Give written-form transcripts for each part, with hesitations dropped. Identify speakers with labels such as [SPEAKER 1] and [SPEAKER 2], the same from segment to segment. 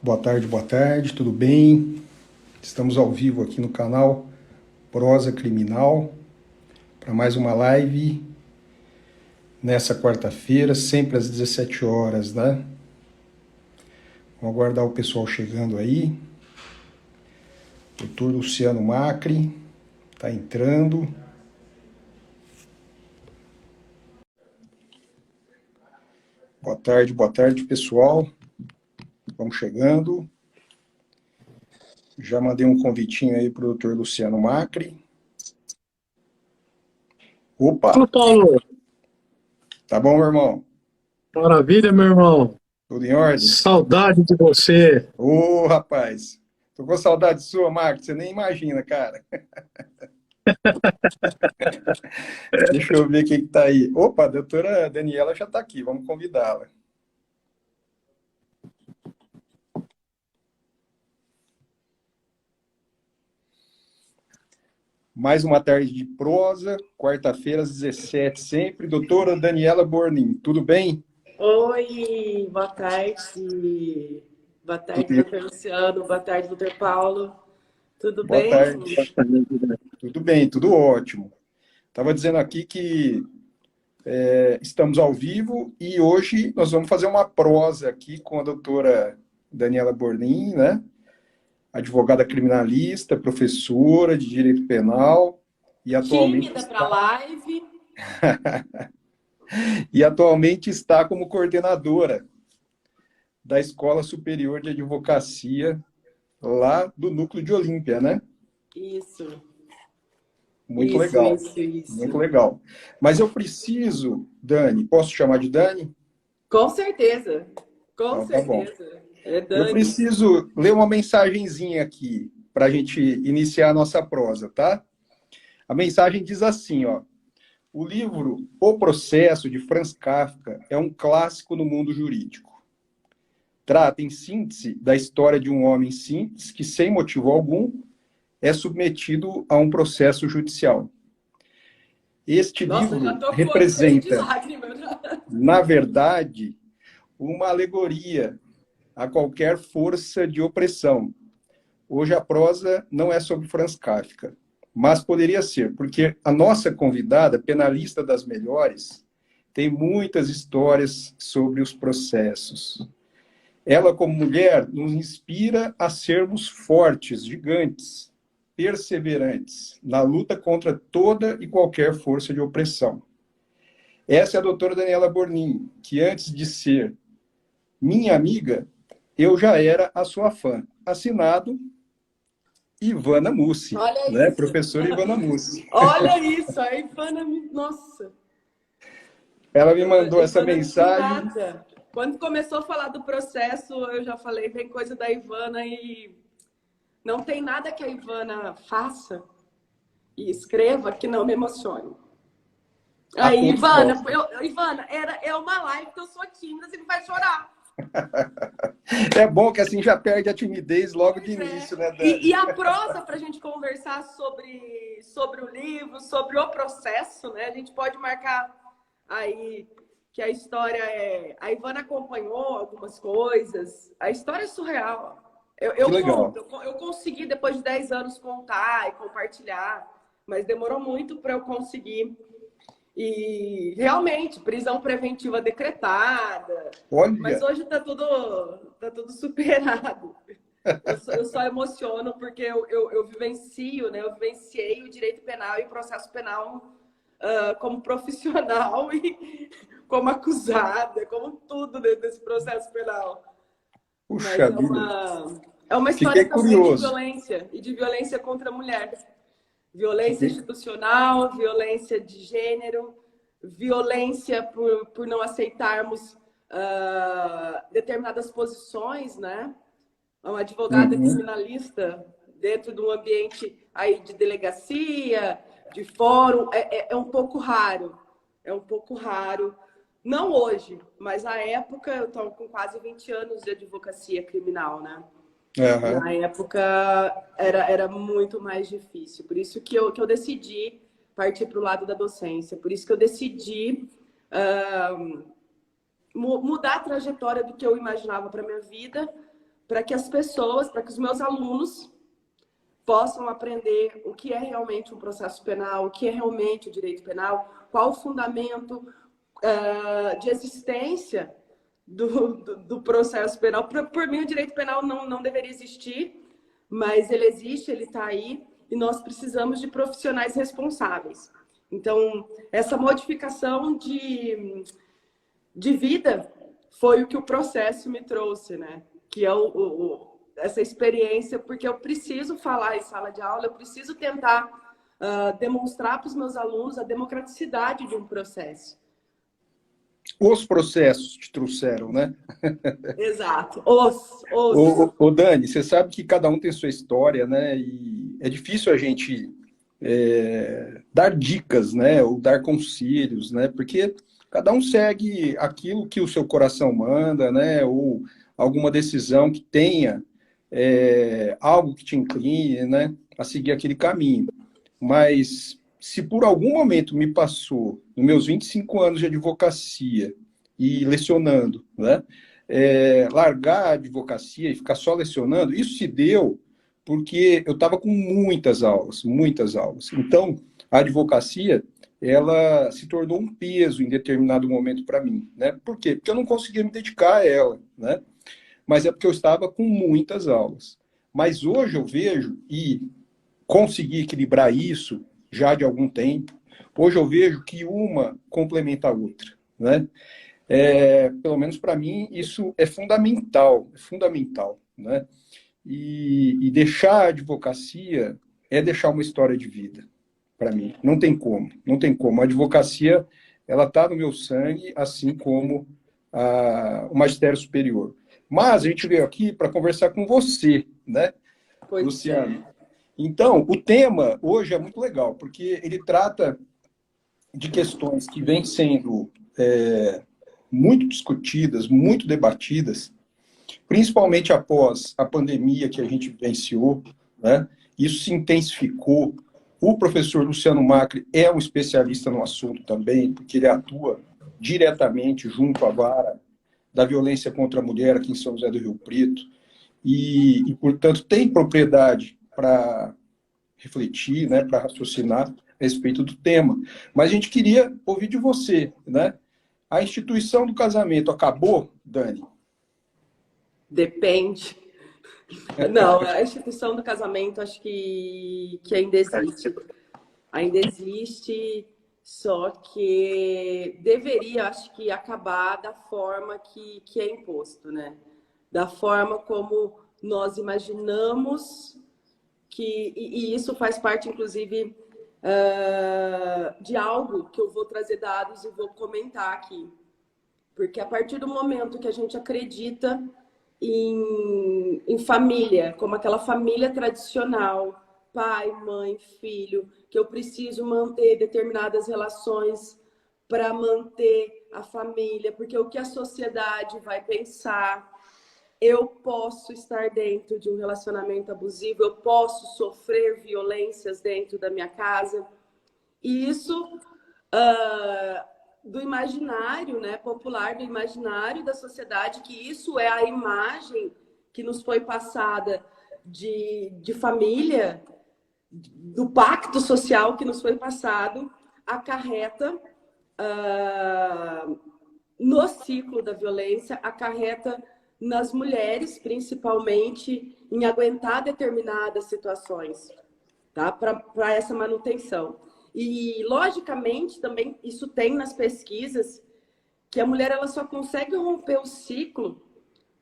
[SPEAKER 1] Boa tarde, tudo bem? Estamos ao vivo aqui no canal Prosa Criminal para mais uma live nessa quarta-feira, sempre às 17 horas, né? Vamos aguardar o pessoal chegando aí. Doutor Luciano Macri está entrando. Boa tarde, pessoal. Vamos chegando. Já mandei um convitinho aí para o doutor Luciano Macri. Opa!
[SPEAKER 2] Fala, Paulo.
[SPEAKER 1] Tá bom, meu irmão?
[SPEAKER 2] Maravilha, meu irmão.
[SPEAKER 1] Tudo em ordem?
[SPEAKER 2] Saudade de você.
[SPEAKER 1] Ô, rapaz! Tô com saudade sua, Macri. Você nem imagina, cara. Deixa eu ver quem que tá aí. Opa, a doutora Daniela já está aqui, vamos convidá-la. Mais uma tarde de prosa, quarta-feira às 17 sempre. Doutora Daniela Bornin, tudo bem?
[SPEAKER 3] Oi, boa tarde. Boa tarde,
[SPEAKER 1] Tudo,
[SPEAKER 3] doutor Luciano. Boa tarde, doutor Paulo. Tudo
[SPEAKER 1] boa
[SPEAKER 3] bem?
[SPEAKER 1] tarde. Tudo bem, tudo ótimo. Estava dizendo aqui que estamos ao vivo e hoje nós vamos fazer uma prosa aqui com a doutora Daniela Bornin, né? Advogada criminalista, professora de direito penal e atualmente
[SPEAKER 3] Tímida para live.
[SPEAKER 1] está como coordenadora da Escola Superior de Advocacia lá do Núcleo de Olímpia, né?
[SPEAKER 3] Isso.
[SPEAKER 1] Muito legal.
[SPEAKER 3] Isso.
[SPEAKER 1] Muito legal. Mas eu preciso, Dani, posso chamar de Dani?
[SPEAKER 3] Com certeza. Com
[SPEAKER 1] Então tá bom.
[SPEAKER 3] certeza. É
[SPEAKER 1] Eu
[SPEAKER 3] Dani.
[SPEAKER 1] preciso ler uma mensagenzinha aqui para a gente iniciar a nossa prosa, tá? A mensagem diz assim, ó. O livro O Processo, de Franz Kafka, é um clássico no mundo jurídico. Trata, em síntese, da história de um homem simples que, sem motivo algum, é submetido a um processo judicial. Este
[SPEAKER 3] Nossa, já
[SPEAKER 1] livro
[SPEAKER 3] tô cheio de
[SPEAKER 1] representa,
[SPEAKER 3] lágrimas.
[SPEAKER 1] na verdade, uma alegoria a qualquer força de opressão. Hoje a prosa não é sobre Franz Kafka, mas poderia ser, porque a nossa convidada, penalista das melhores, tem muitas histórias sobre os processos. Ela, como mulher, nos inspira a sermos fortes, gigantes, perseverantes, na luta contra toda e qualquer força de opressão. Essa é a doutora Daniela Bornin, que antes de ser minha amiga, eu já era a sua fã. Assinado Ivana Mussi,
[SPEAKER 3] Olha
[SPEAKER 1] né?
[SPEAKER 3] isso.
[SPEAKER 1] Professora Ivana Mussi.
[SPEAKER 3] Olha isso. A Ivana, nossa.
[SPEAKER 1] Ela me mandou essa
[SPEAKER 3] Ivana
[SPEAKER 1] mensagem.
[SPEAKER 3] nada. Quando começou a falar do processo, eu já falei, vem coisa da Ivana e não tem nada que a Ivana faça e escreva que não me emocione. Aí, Ivana, Ivana, é uma live que eu sou tímida, você me faz chorar.
[SPEAKER 1] É bom que assim já perde a timidez logo de início, né, Dani?
[SPEAKER 3] E a prosa para a gente conversar sobre o livro, sobre o processo, né? A gente pode marcar aí que a história é... A Ivana acompanhou algumas coisas. A história é surreal.
[SPEAKER 1] Que legal.
[SPEAKER 3] Eu consegui, depois de 10 anos, contar e compartilhar, mas demorou muito para eu conseguir. E realmente, prisão preventiva decretada.
[SPEAKER 1] Olha.
[SPEAKER 3] Mas hoje tá tudo superado. Eu só emociono porque eu vivencio, né? Eu vivenciei o direito penal e o processo penal como profissional e como acusada, como tudo dentro desse processo penal.
[SPEAKER 1] Puxa
[SPEAKER 3] Mas
[SPEAKER 1] vida.
[SPEAKER 3] é uma história
[SPEAKER 1] Fiquei
[SPEAKER 3] também de
[SPEAKER 1] curioso.
[SPEAKER 3] violência e de violência contra a mulher. Violência
[SPEAKER 1] Fiquei...
[SPEAKER 3] institucional, violência de gênero, violência por não aceitarmos determinadas posições, né? Uma advogada criminalista dentro de um ambiente aí de delegacia, de fórum, é um pouco raro. É um pouco raro. Não hoje, mas à época, eu estou com quase 20 anos de advocacia criminal, né?
[SPEAKER 1] Uhum.
[SPEAKER 3] Na época era muito mais difícil. Por isso que eu decidi partir para o lado da docência. Por isso que eu decidi mudar a trajetória do que eu imaginava para minha vida para que as pessoas, para que os meus alunos possam aprender o que é realmente um processo penal, o que é realmente o direito penal, qual o fundamento de existência do processo penal. Por mim, o direito penal não deveria existir, mas ele existe, ele está aí, e nós precisamos de profissionais responsáveis. Então, essa modificação de vida foi o que o processo me trouxe, né? Que é essa experiência, porque eu preciso falar em sala de aula, eu preciso tentar demonstrar para os meus alunos a democraticidade de um processo.
[SPEAKER 1] Os processos te trouxeram, né?
[SPEAKER 3] Exato.
[SPEAKER 1] Ô, Dani, você sabe que cada um tem sua história, né? E é difícil a gente dar dicas, né? Ou dar conselhos, né? Porque cada um segue aquilo que o seu coração manda, né? Ou alguma decisão que tenha algo que te incline, né? A seguir aquele caminho. Mas se por algum momento me passou, nos meus 25 anos de advocacia e lecionando, né? Largar a advocacia e ficar só lecionando, isso se deu porque eu estava com muitas aulas, muitas aulas. Então, a advocacia, ela se tornou um peso em determinado momento para mim, né? Por quê? Porque eu não conseguia me dedicar a ela, né? Mas é porque eu estava com muitas aulas. Mas hoje eu vejo, e consegui equilibrar isso já de algum tempo, hoje eu vejo que uma complementa a outra, né? Pelo menos para mim, isso é fundamental, né? E deixar a advocacia é deixar uma história de vida, para mim. Não tem como, não tem como. A advocacia, ela está no meu sangue, assim como o magistério superior. Mas a gente veio aqui para conversar com você, né, Luciano? Então, o tema hoje é muito legal, porque ele trata de questões que vêm sendo muito discutidas, muito debatidas, principalmente após a pandemia que a gente vivenciou, né? Isso se intensificou. O professor Luciano Macri é um especialista no assunto também, porque ele atua diretamente junto à vara da violência contra a mulher aqui em São José do Rio Preto, e portanto, tem propriedade para refletir, né, para raciocinar a respeito do tema. Mas a gente queria ouvir de você, né? A instituição do casamento acabou, Dani?
[SPEAKER 3] Depende. Não, a instituição do casamento acho que ainda existe. Ainda existe, só que deveria, acho que, acabar da forma que é imposto, né? Da forma como nós imaginamos e isso faz parte, inclusive, de algo que eu vou trazer dados e vou comentar aqui. Porque a partir do momento que a gente acredita em família, como aquela família tradicional, pai, mãe, filho, que eu preciso manter determinadas relações para manter a família, porque o que a sociedade vai pensar, eu posso estar dentro de um relacionamento abusivo, eu posso sofrer violências dentro da minha casa. E isso do imaginário, né, popular, do imaginário da sociedade, que isso é a imagem que nos foi passada de família, do pacto social que nos foi passado, acarreta no ciclo da violência, acarreta nas mulheres, principalmente, em aguentar determinadas situações, tá? Para essa manutenção. E, logicamente, também isso tem nas pesquisas que a mulher ela só consegue romper o ciclo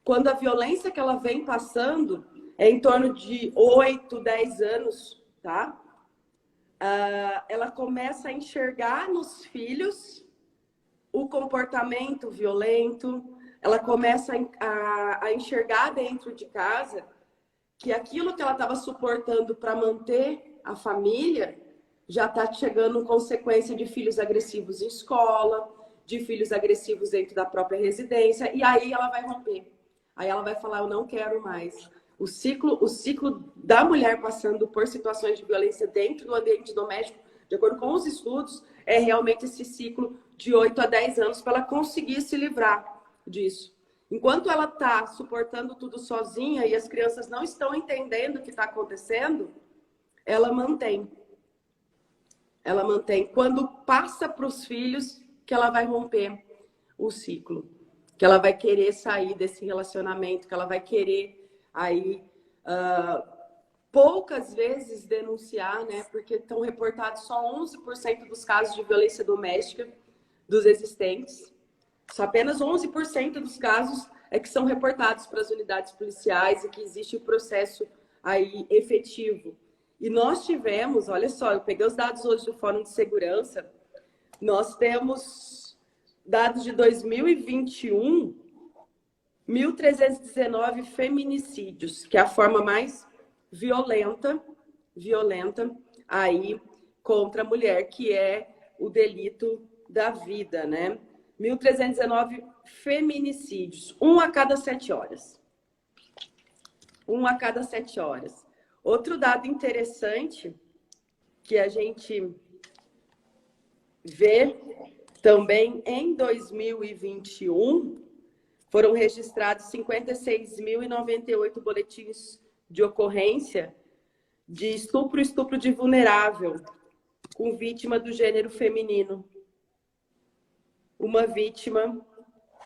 [SPEAKER 3] quando a violência que ela vem passando é em torno de 8, 10 anos, tá? Ela começa a enxergar nos filhos o comportamento violento, ela começa a enxergar dentro de casa que aquilo que ela estava suportando para manter a família já está chegando consequência de filhos agressivos em escola, de filhos agressivos dentro da própria residência, e aí ela vai romper. Aí ela vai falar, eu não quero mais. O ciclo da mulher passando por situações de violência dentro do ambiente doméstico, de acordo com os estudos, é realmente esse ciclo de 8 a 10 anos para ela conseguir se livrar disso. Enquanto ela está suportando tudo sozinha e as crianças não estão entendendo o que está acontecendo, ela mantém. Ela mantém. Quando passa para os filhos, que ela vai romper o ciclo. Que ela vai querer sair desse relacionamento, que ela vai querer aí poucas vezes denunciar, né? Porque estão reportados só 11% dos casos de violência doméstica dos existentes. Só apenas 11% dos casos é que são reportados para as unidades policiais e que existe o processo aí efetivo. E nós tivemos, olha só, eu peguei os dados hoje do Fórum de Segurança, nós temos dados de 2021, 1.319 feminicídios, que é a forma mais violenta aí contra a mulher, que é o delito da vida, né? 1.319 feminicídios, 1 a cada 7 horas. 1 a cada 7 horas. Outro dado interessante que a gente vê também em 2021, foram registrados 56.098 boletins de ocorrência de estupro de vulnerável com vítima do gênero feminino. Uma vítima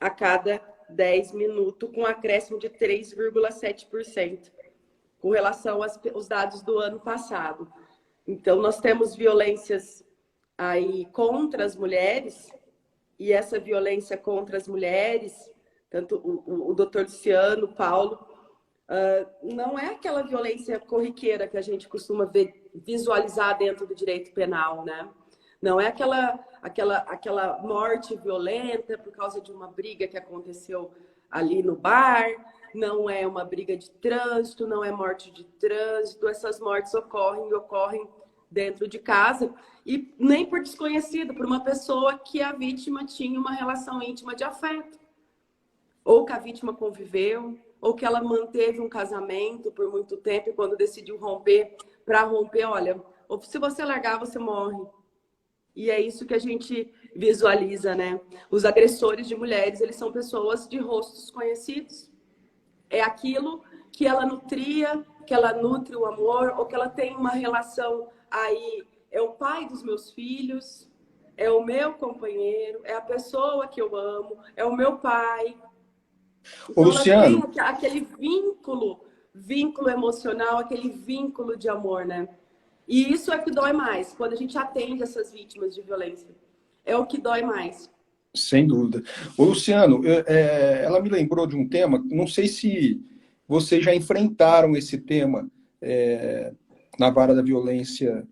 [SPEAKER 3] a cada 10 minutos, com um acréscimo de 3,7% com relação aos dados do ano passado. Então, nós temos violências aí contra as mulheres, e essa violência contra as mulheres, tanto o doutor Luciano, o Paulo, não é aquela violência corriqueira que a gente costuma visualizar dentro do direito penal, né? Não é aquela morte violenta por causa de uma briga que aconteceu ali no bar, não é uma briga de trânsito, não é morte de trânsito. Essas mortes ocorrem dentro de casa e nem por desconhecido, por uma pessoa que a vítima tinha uma relação íntima de afeto, ou que a vítima conviveu, ou que ela manteve um casamento por muito tempo e quando decidiu romper, para romper, olha, ou se você largar, você morre. E é isso que a gente visualiza, né? Os agressores de mulheres, eles são pessoas de rostos conhecidos. É aquilo que ela nutria, que ela nutre o amor, ou que ela tem uma relação aí, é o pai dos meus filhos, é o meu companheiro, é a pessoa que eu amo, é o meu pai. Então,
[SPEAKER 1] Luciano,
[SPEAKER 3] ela tem aquele vínculo emocional, aquele vínculo de amor, né? E isso é o que dói mais, quando a gente atende essas vítimas de violência. É o que dói mais.
[SPEAKER 1] sem dúvida. Luciano, ela me lembrou de um tema, não sei se vocês já enfrentaram esse tema na vara da violência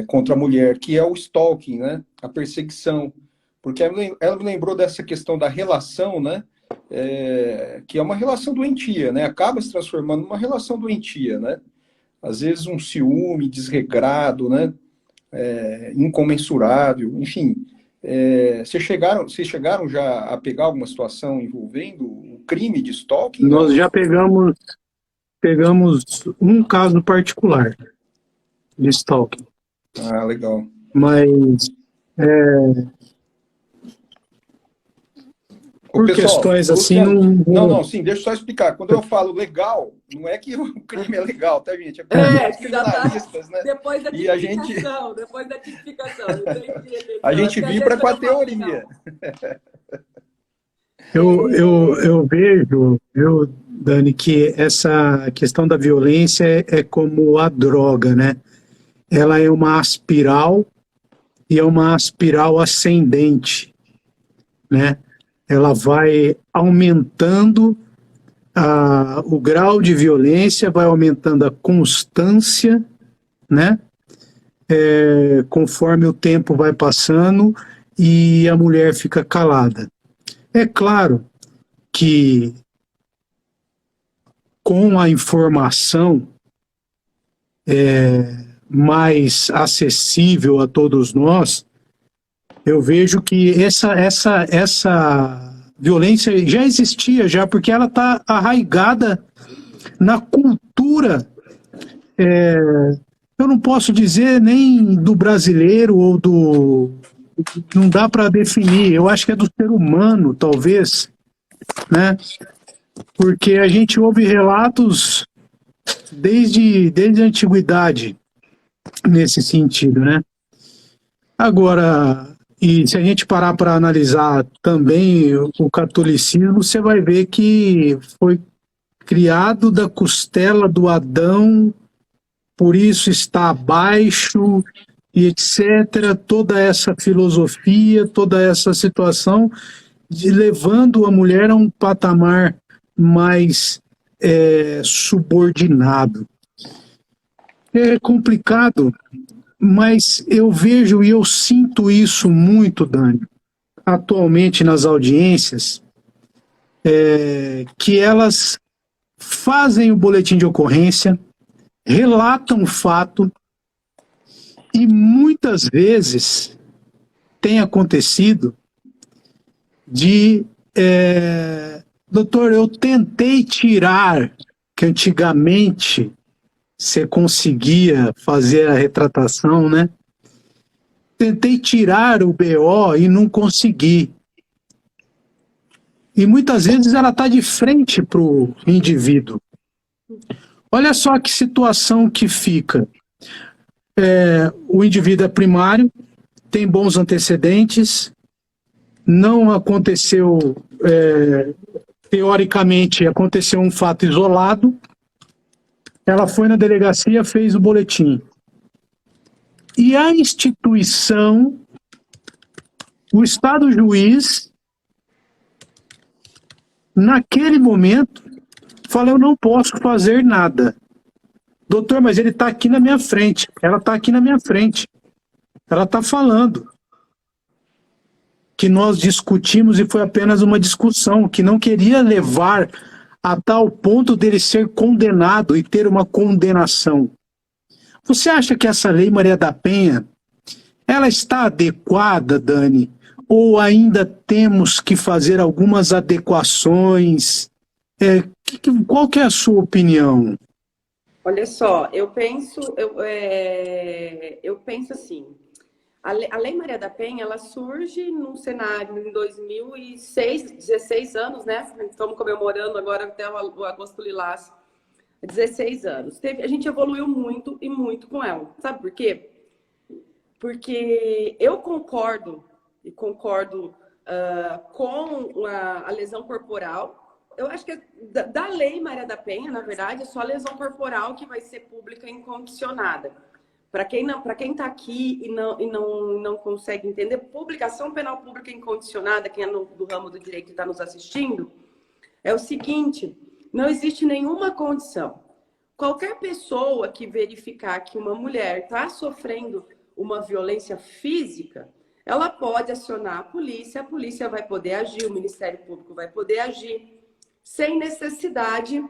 [SPEAKER 1] contra a mulher, que é o stalking, né? A perseguição. Porque ela me lembrou dessa questão da relação, né? Que é uma relação doentia, né? Acaba se transformando numa relação doentia, né? Às vezes um ciúme desregrado, né? Incomensurável, enfim. Vocês chegaram já a pegar alguma situação envolvendo o crime de stalking?
[SPEAKER 2] Nós já pegamos um caso particular de stalking.
[SPEAKER 1] Ah, legal.
[SPEAKER 2] Mas por
[SPEAKER 1] Pessoal,
[SPEAKER 2] questões assim...
[SPEAKER 1] Luciano, não, sim, deixa eu só explicar. Quando eu falo legal, não é que o crime é legal, tá, gente? É criminalistas, né?
[SPEAKER 3] Depois da tipificação,
[SPEAKER 1] a gente vibra com a teoria.
[SPEAKER 2] Eu vejo, Dani, que essa questão da violência é como a droga, né? Ela é uma espiral e é uma espiral ascendente, né? Ela vai aumentando o grau de violência, vai aumentando a constância, né? Conforme o tempo vai passando e a mulher fica calada. É claro que com a informação mais acessível a todos nós, eu vejo que essa violência já existia, porque ela está arraigada na cultura. Eu não posso dizer nem do brasileiro ou do... Não dá para definir, eu acho que é do ser humano, talvez, né? Porque a gente ouve relatos desde a antiguidade nesse sentido, né? Agora, e se a gente parar para analisar também o catolicismo, você vai ver que foi criado da costela do Adão, por isso está abaixo, e etc. Toda essa filosofia, toda essa situação, levando a mulher a um patamar mais subordinado. É complicado, mas eu vejo e eu sinto isso muito, Dani, atualmente nas audiências, que elas fazem o boletim de ocorrência, relatam o fato e muitas vezes tem acontecido de doutor, eu tentei tirar, que antigamente você conseguia fazer a retratação, né? Tentei tirar o BO e não consegui. E muitas vezes ela está de frente para o indivíduo. Olha só que situação que fica. O indivíduo é primário, tem bons antecedentes, não aconteceu, teoricamente, aconteceu um fato isolado, ela foi na delegacia, fez o boletim. E a instituição, o Estado juiz, naquele momento, fala, eu não posso fazer nada. Doutor, mas ele está aqui na minha frente. Ela está aqui na minha frente. Ela está falando que nós discutimos e foi apenas uma discussão, que não queria levar a tal ponto dele ser condenado e ter uma condenação. Você acha que essa Lei Maria da Penha, ela está adequada, Dani? Ou ainda temos que fazer algumas adequações? Qual que é a sua opinião?
[SPEAKER 3] Olha só, eu penso assim, a Lei Maria da Penha, ela surge num cenário em 2006, 16 anos, né? Estamos comemorando agora até o Agosto Lilás, 16 anos. A gente evoluiu muito e muito com ela. Sabe por quê? Porque eu concordo com a lesão corporal. Eu acho que da Lei Maria da Penha, na verdade, é só a lesão corporal que vai ser pública e incondicionada. Para quem está aqui e não consegue entender, publicação penal pública incondicionada, quem é do ramo do direito e está nos assistindo, é o seguinte, não existe nenhuma condição. Qualquer pessoa que verificar que uma mulher está sofrendo uma violência física, ela pode acionar a polícia vai poder agir, o Ministério Público vai poder agir, sem necessidade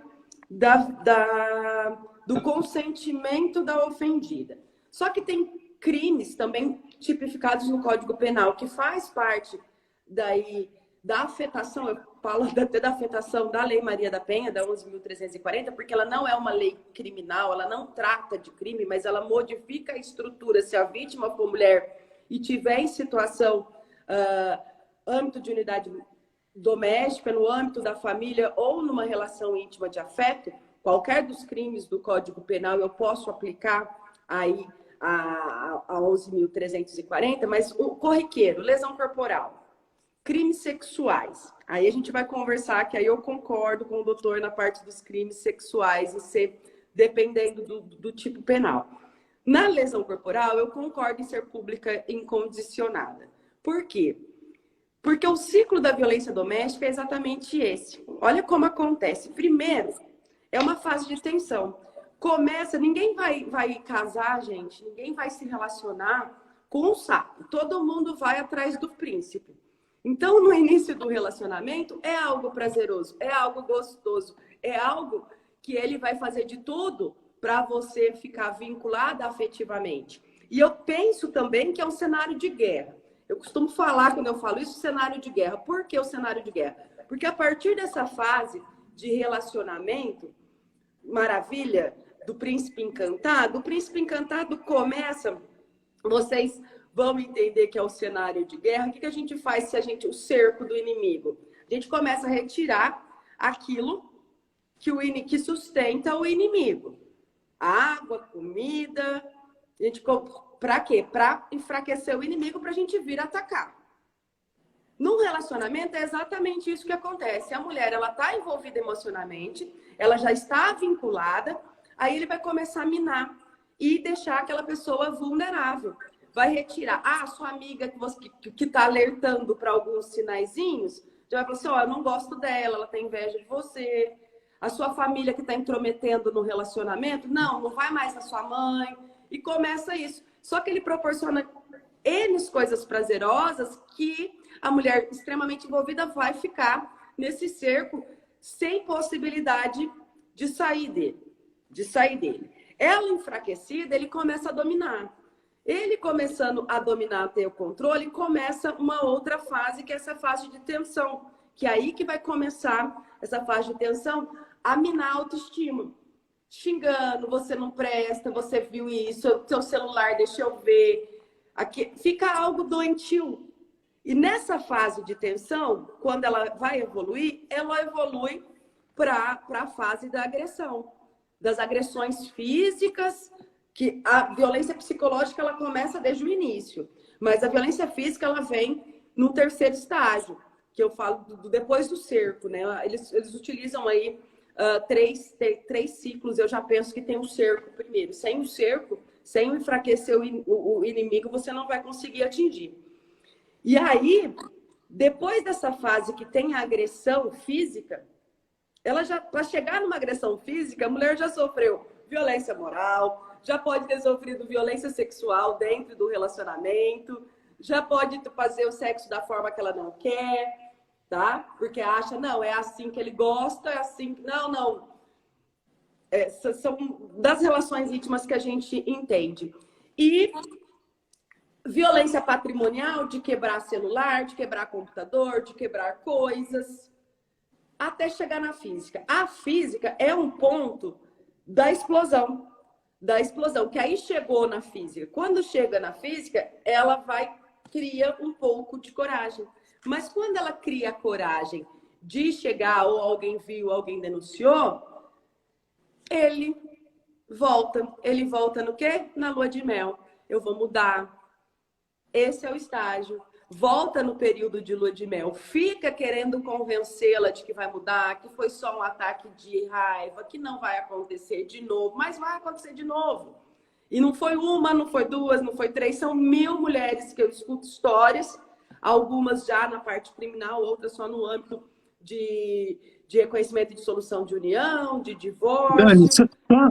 [SPEAKER 3] do consentimento da ofendida. Só que tem crimes também tipificados no Código Penal, que faz parte daí da afetação, eu falo até da afetação da Lei Maria da Penha, da 11.340, porque ela não é uma lei criminal, ela não trata de crime, mas ela modifica a estrutura. Se a vítima for mulher e tiver em situação, âmbito de unidade doméstica, no âmbito da família ou numa relação íntima de afeto, qualquer dos crimes do Código Penal eu posso aplicar aí a 11.340, mas o corriqueiro, lesão corporal, crimes sexuais. Aí a gente vai conversar, que aí eu concordo com o doutor na parte dos crimes sexuais e ser dependendo do tipo penal. Na lesão corporal, eu concordo em ser pública incondicionada. Por quê? Porque o ciclo da violência doméstica é exatamente esse. Olha como acontece. Primeiro, é uma fase de tensão. Começa, ninguém vai casar, gente, ninguém vai se relacionar com um sapo. Todo mundo vai atrás do príncipe. Então, no início do relacionamento, é algo prazeroso, é algo gostoso, é algo que ele vai fazer de tudo para você ficar vinculada afetivamente. E eu penso também que é um cenário de guerra. Eu costumo falar, quando eu falo isso, cenário de guerra. Por que o cenário de guerra? Porque a partir dessa fase de relacionamento, maravilha, do príncipe encantado, o príncipe encantado começa, vocês vão entender que é o cenário de guerra. O que a gente faz se o cerco do inimigo? A gente começa a retirar aquilo que sustenta o inimigo. Água, comida. Para quê? Para enfraquecer o inimigo, para a gente vir atacar. No relacionamento é exatamente isso que acontece. A mulher, ela está envolvida emocionalmente, ela já está vinculada, aí ele vai começar a minar e deixar aquela pessoa vulnerável. Vai retirar. Ah, sua amiga que está alertando para alguns sinaizinhos, já vai falar assim, ó, eu não gosto dela, ela tem inveja de você. A sua família que está intrometendo no relacionamento, não vai mais na sua mãe. E começa isso. Só que ele proporciona N coisas prazerosas que a mulher extremamente envolvida vai ficar nesse cerco sem possibilidade de sair dele. Ela enfraquecida, ele começa a dominar. Ele começando a dominar, a ter o controle, começa uma outra fase, que é essa fase de tensão. Que é aí que vai começar essa fase de tensão a minar a autoestima. Xingando, você não presta, você viu isso, seu celular, deixa eu ver. Aqui, fica algo doentio. E nessa fase de tensão, quando ela vai evoluir, ela evolui para a fase da agressão. Das agressões físicas, que a violência psicológica ela começa desde o início. Mas a violência física ela vem no terceiro estágio, que eu falo depois do cerco, né? Eles utilizam aí três ciclos. Eu já penso que tem um cerco primeiro. Sem o cerco, sem enfraquecer o inimigo, você não vai conseguir atingir. E aí, depois dessa fase que tem a agressão física, ela já, para chegar numa agressão física, a mulher já sofreu violência moral, já pode ter sofrido violência sexual dentro do relacionamento, já pode fazer o sexo da forma que ela não quer, tá? Porque acha, não, é assim que ele gosta, é assim... Não. São das relações íntimas que a gente entende. E violência patrimonial, de quebrar celular, de quebrar computador, de quebrar coisas, até chegar na física. A física é um ponto da explosão, que aí chegou na física. Quando chega na física, ela cria um pouco de coragem. Mas quando ela cria a coragem de chegar, ou alguém viu, alguém denunciou, ele volta no quê? Na lua de mel. Eu vou mudar. Esse é o estágio. Volta no período de lua de mel. Fica querendo convencê-la de que vai mudar, que foi só um ataque de raiva, que não vai acontecer de novo. Mas vai acontecer de novo. E não foi uma, não foi duas, não foi três. São 1000 mulheres que eu escuto histórias. Algumas já na parte criminal, outras só no âmbito de reconhecimento de solução de união, de divórcio.
[SPEAKER 2] Dani,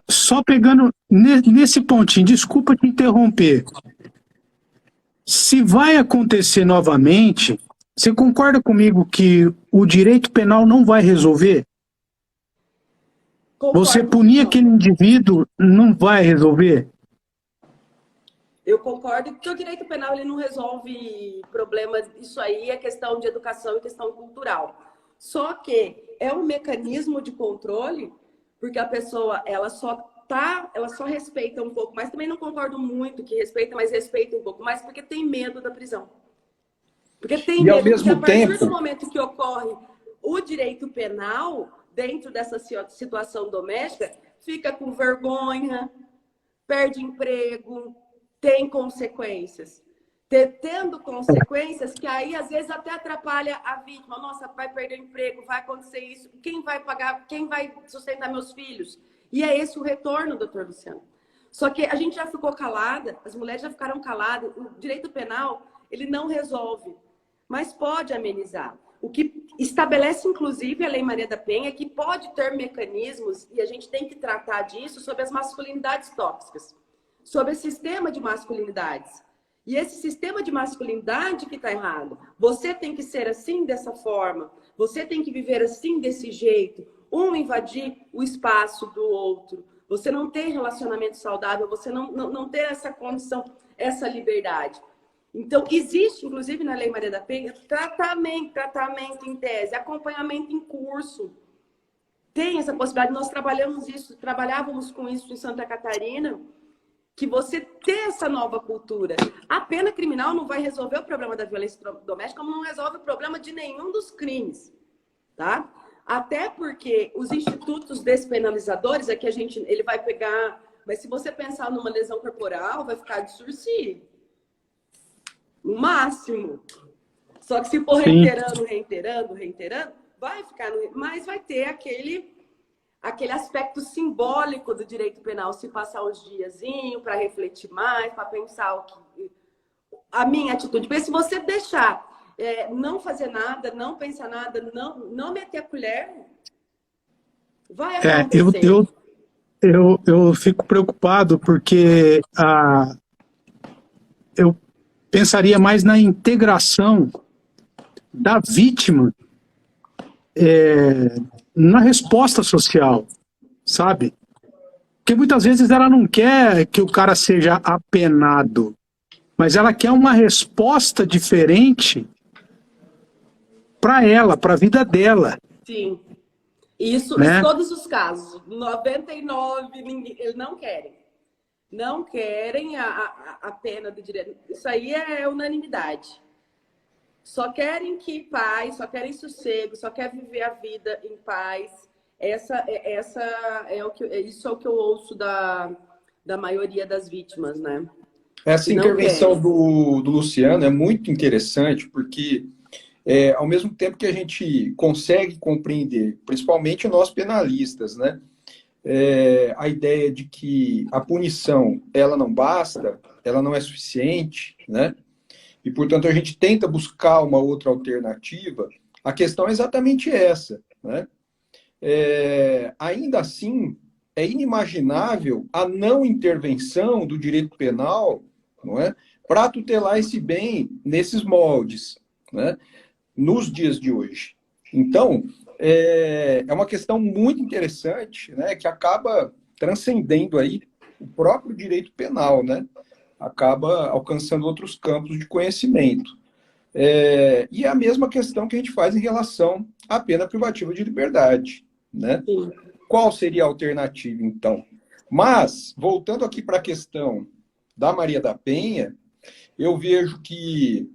[SPEAKER 2] só pegando nesse pontinho, desculpa te interromper. Se vai acontecer novamente, você concorda comigo que o direito penal não vai resolver?
[SPEAKER 3] Concordo.
[SPEAKER 2] Você punir aquele indivíduo não vai resolver?
[SPEAKER 3] Eu concordo que o direito penal ele não resolve problemas. Isso aí é questão de educação e questão cultural. Só que é um mecanismo de controle, porque a pessoa ela só respeita um pouco mais. Também não concordo muito que respeita, mas respeita um pouco mais porque tem medo da prisão. Porque tem medo,
[SPEAKER 1] ao mesmo
[SPEAKER 3] porque a partir
[SPEAKER 1] tempo...
[SPEAKER 3] do momento que ocorre o direito penal, dentro dessa situação doméstica, fica com vergonha, perde emprego, tem consequências. Tendo consequências que aí às vezes até atrapalha a vítima. Nossa, vai perder o emprego, vai acontecer isso. Quem vai pagar? Quem vai sustentar meus filhos? E é esse o retorno, doutor Luciano. Só que a gente já ficou calada, as mulheres já ficaram caladas. O direito penal, ele não resolve, mas pode amenizar. O que estabelece, inclusive, a Lei Maria da Penha é que pode ter mecanismos, e a gente tem que tratar disso, sobre as masculinidades tóxicas, sobre o sistema de masculinidades. E esse sistema de masculinidade que está errado. Você tem que ser assim, dessa forma. Você tem que viver assim, desse jeito. Um invadir o espaço do outro. Você não ter relacionamento saudável. Você não ter essa condição, essa liberdade. Então, existe, inclusive, na Lei Maria da Penha, tratamento em tese, acompanhamento em curso. Tem essa possibilidade. Nós trabalhávamos com isso em Santa Catarina, que você ter essa nova cultura. A pena criminal não vai resolver o problema da violência doméstica, como não resolve o problema de nenhum dos crimes. tá? Até porque os institutos despenalizadores é que ele vai pegar, mas se você pensar numa lesão corporal, vai ficar de sursi, no máximo. Só que se for reiterando, vai ficar, mas vai ter aquele aspecto simbólico do direito penal, se passar uns diazinho para refletir mais, para pensar a minha atitude. Porque se você deixar não fazer nada, não pensar nada, não meter a colher, vai acontecer.
[SPEAKER 2] Eu fico preocupado porque eu pensaria mais na integração da vítima na resposta social, sabe? Porque muitas vezes ela não quer que o cara seja apenado, mas ela quer uma resposta diferente para ela, para a vida dela.
[SPEAKER 3] Sim. Isso
[SPEAKER 2] né?
[SPEAKER 3] Em todos os casos. 99, eles não querem. Não querem a pena do direito. Isso aí é unanimidade. Só querem paz, só querem sossego, só querem viver a vida em paz. Isso é o que eu ouço da maioria das vítimas, né?
[SPEAKER 1] Essa intervenção do Luciano é muito interessante, porque ao mesmo tempo que a gente consegue compreender, principalmente nós penalistas, né? A ideia de que a punição ela não basta, ela não é suficiente, né? E, portanto, a gente tenta buscar uma outra alternativa. A questão é exatamente essa, né? Ainda assim, é inimaginável a não intervenção do direito penal, não é, para tutelar esse bem nesses moldes, né, nos dias de hoje. Então, é uma questão muito interessante, né, que acaba transcendendo aí o próprio direito penal, né, acaba alcançando outros campos de conhecimento. E é a mesma questão que a gente faz em relação à pena privativa de liberdade, né?
[SPEAKER 3] Sim.
[SPEAKER 1] Qual seria a alternativa, então? Mas, voltando aqui para a questão da Maria da Penha, eu vejo que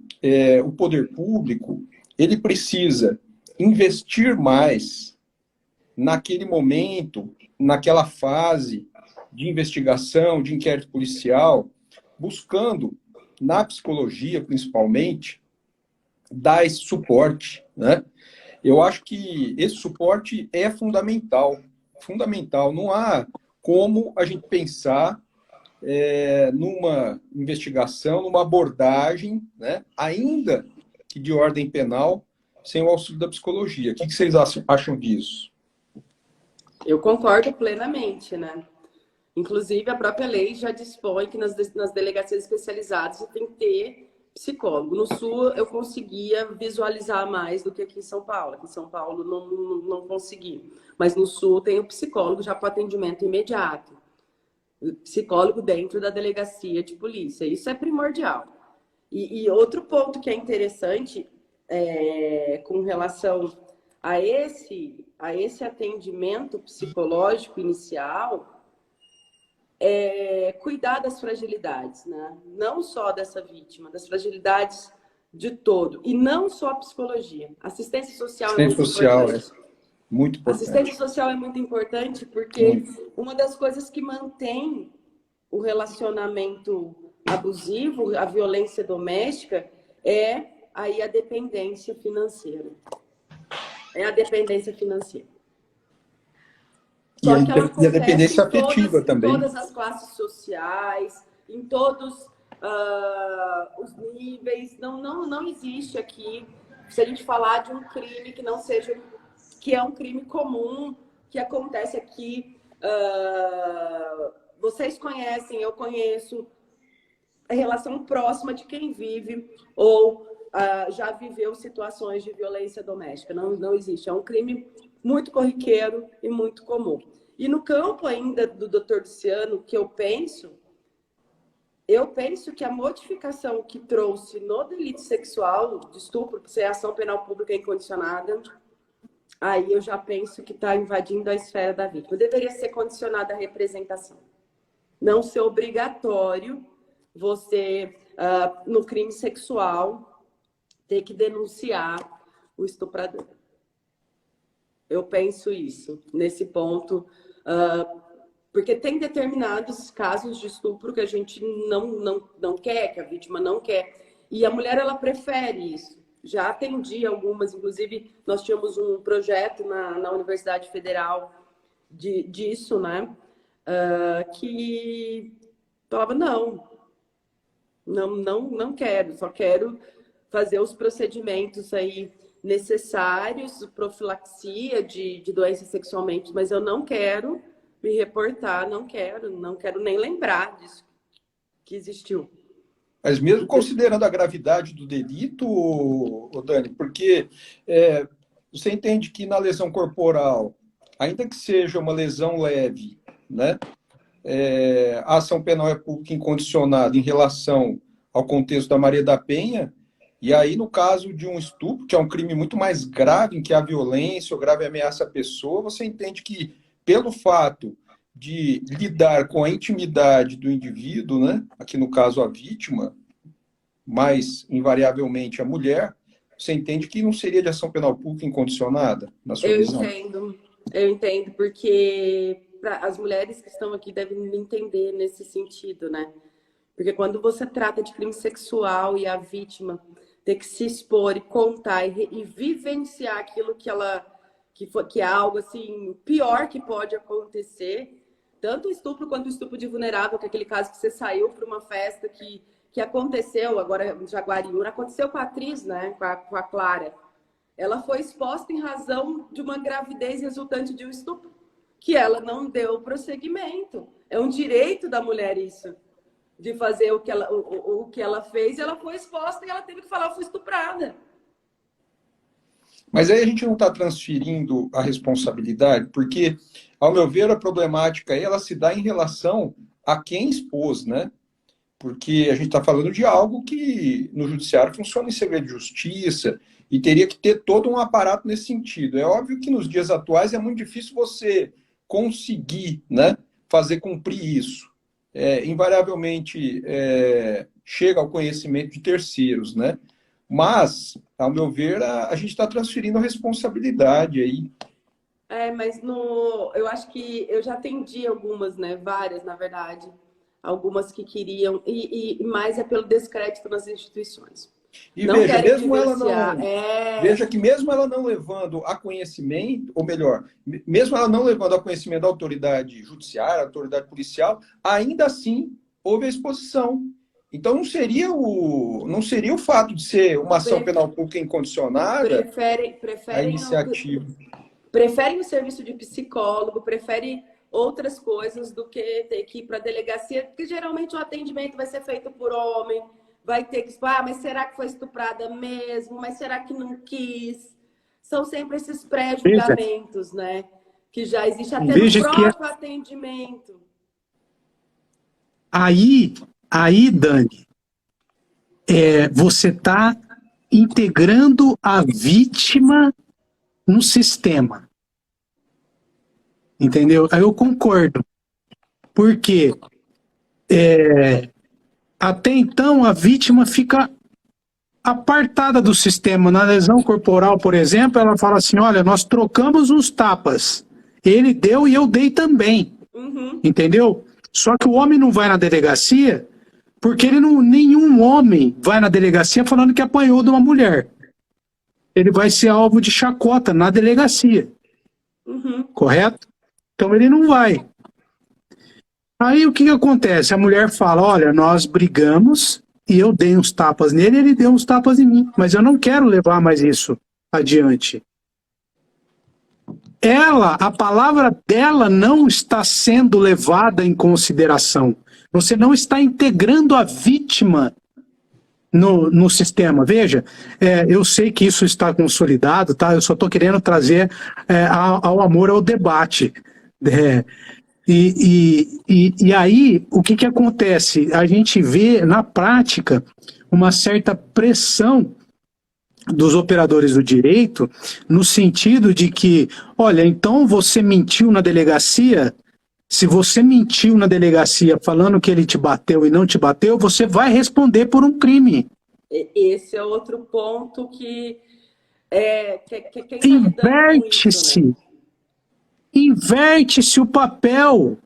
[SPEAKER 1] o poder público ele precisa investir mais naquele momento, naquela fase de investigação, de inquérito policial, buscando, na psicologia principalmente, dar esse suporte, né? Eu acho que esse suporte é fundamental. Fundamental. Não há como a gente pensar numa investigação, numa abordagem, né, ainda que de ordem penal, sem o auxílio da psicologia. O que vocês acham disso?
[SPEAKER 3] Eu concordo plenamente, né? Inclusive, a própria lei já dispõe que nas delegacias especializadas você tem que ter psicólogo. No Sul, eu conseguia visualizar mais do que aqui em São Paulo. Aqui em São Paulo, não consegui. Mas no Sul, tem o psicólogo já para atendimento imediato. O psicólogo dentro da delegacia de polícia. Isso é primordial. E outro ponto que é interessante com relação a esse atendimento psicológico inicial cuidar das fragilidades, né? Não só dessa vítima, das fragilidades de todo. E não só a psicologia. Assistência social é muito importante.
[SPEAKER 1] Muito importante.
[SPEAKER 3] Assistência social é muito importante porque uma das coisas que mantém o relacionamento abusivo, a violência doméstica, é aí a dependência financeira. É a dependência financeira. Só que ela
[SPEAKER 1] e a dependência afetiva também.
[SPEAKER 3] Em todas as classes sociais, em todos os níveis. Não existe aqui, se a gente falar de um crime que não seja, que é um crime comum, que acontece aqui. Vocês conhecem, eu conheço, a relação próxima de quem vive ou já viveu situações de violência doméstica. Não existe. É um crime muito corriqueiro e muito comum. E no campo ainda do Dr. Luciano, que eu penso que a modificação que trouxe no delito sexual, de estupro, por ser ação penal pública incondicionada, aí eu já penso que está invadindo a esfera da vítima. Deveria ser condicionada à representação. Não ser obrigatório você, no crime sexual, ter que denunciar o estuprador. Eu penso isso, nesse ponto, porque tem determinados casos de estupro que a gente não quer, que a vítima não quer, e a mulher, ela prefere isso. Já atendi algumas, inclusive, nós tínhamos um projeto na Universidade Federal disso, né? Que falava, não quero, só quero fazer os procedimentos aí necessários, profilaxia de doenças sexualmente, mas eu não quero me reportar, não quero nem lembrar disso que existiu.
[SPEAKER 1] Mas mesmo considerando a gravidade do delito, Dani, porque você entende que na lesão corporal, ainda que seja uma lesão leve, né, a ação penal é pública incondicionada em relação ao contexto da Maria da Penha, e aí no caso de um estupro, que é um crime muito mais grave, em que há violência ou grave ameaça à pessoa, você entende que pelo fato de lidar com a intimidade do indivíduo, né, aqui no caso a vítima, mas invariavelmente a mulher, você entende que não seria de ação penal pública incondicionada, na sua visão?
[SPEAKER 3] Eu entendo, porque as mulheres que estão aqui devem me entender nesse sentido, né? Porque quando você trata de crime sexual e a vítima ter que se expor e contar e vivenciar aquilo que é algo assim pior que pode acontecer, tanto o estupro quanto o estupro de vulnerável, que é aquele caso que você saiu para uma festa que aconteceu agora em Jaguariúna, aconteceu com a atriz, né, com a Clara. Ela foi exposta em razão de uma gravidez resultante de um estupro, que ela não deu prosseguimento. É um direito da mulher isso, de fazer o que ela fez, e ela foi exposta e ela teve que falar, eu fui estuprada.
[SPEAKER 1] Mas aí a gente não está transferindo a responsabilidade, porque, ao meu ver, a problemática aí, ela se dá em relação a quem expôs, né? Porque a gente está falando de algo que no judiciário funciona em segredo de justiça e teria que ter todo um aparato nesse sentido. É óbvio que nos dias atuais é muito difícil você conseguir, né, fazer cumprir isso. Invariavelmente chega ao conhecimento de terceiros, né? Mas, ao meu ver, a gente está transferindo a responsabilidade aí.
[SPEAKER 3] Mas eu acho que eu já atendi algumas, né? Várias, na verdade. Algumas que queriam, e mais é pelo descrédito nas instituições.
[SPEAKER 1] E não veja, veja que mesmo ela não levando a conhecimento, ou melhor, mesmo ela não levando a conhecimento da autoridade judiciária, autoridade policial, ainda assim houve a exposição. Então não seria o fato de ser uma ação penal pública incondicionada a iniciativa.
[SPEAKER 3] Preferem o serviço de psicólogo, preferem outras coisas do que ter que ir para a delegacia, porque geralmente o atendimento vai ser feito por homem, vai ter que falar, mas será que foi estuprada mesmo? Mas será que não quis? São sempre esses pré-julgamentos, né? Que já existe até no próprio atendimento.
[SPEAKER 2] Aí, Dani, você está integrando a vítima no sistema. Entendeu? Aí eu concordo. Porque até então a vítima fica apartada do sistema. Na lesão corporal, por exemplo, ela fala assim, olha, nós trocamos uns tapas. Ele deu e eu dei também.
[SPEAKER 3] Uhum.
[SPEAKER 2] Entendeu? Só que o homem não vai na delegacia porque nenhum homem vai na delegacia falando que apanhou de uma mulher. Ele vai ser alvo de chacota na delegacia.
[SPEAKER 3] Uhum.
[SPEAKER 2] Correto? Então ele não vai. Aí o que acontece? A mulher fala, olha, nós brigamos e eu dei uns tapas nele e ele deu uns tapas em mim. Mas eu não quero levar mais isso adiante. A palavra dela não está sendo levada em consideração. Você não está integrando a vítima no sistema. Veja, eu sei que isso está consolidado, tá? Eu só estou querendo trazer ao amor ao debate. E aí, o que acontece? A gente vê, na prática, uma certa pressão dos operadores do direito, no sentido de que, olha, então você mentiu na delegacia, se você mentiu na delegacia falando que ele te bateu e não te bateu, você vai responder por um crime.
[SPEAKER 3] Esse é outro ponto que Quem tá lidando com isso, né?
[SPEAKER 2] Inverte-se o papel,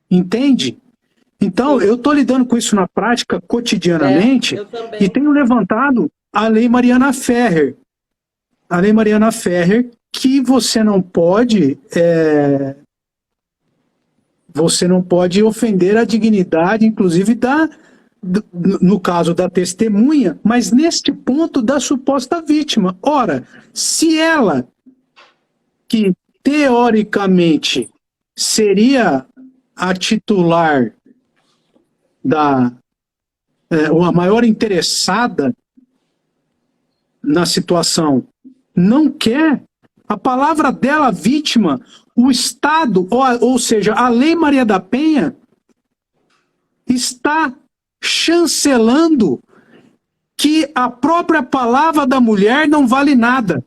[SPEAKER 2] entende? Então, eu estou lidando com isso na prática cotidianamente
[SPEAKER 3] eu também.
[SPEAKER 2] e tenho levantado a Lei Mariana Ferrer. A Lei Mariana Ferrer, que você não pode ofender a dignidade, inclusive, no caso da testemunha, mas neste ponto da suposta vítima. Ora, se ela, que teoricamente seria a titular ou a maior interessada na situação, não quer, a palavra dela, vítima, o Estado, ou seja, a Lei Maria da Penha, está chancelando que a própria palavra da mulher não vale nada.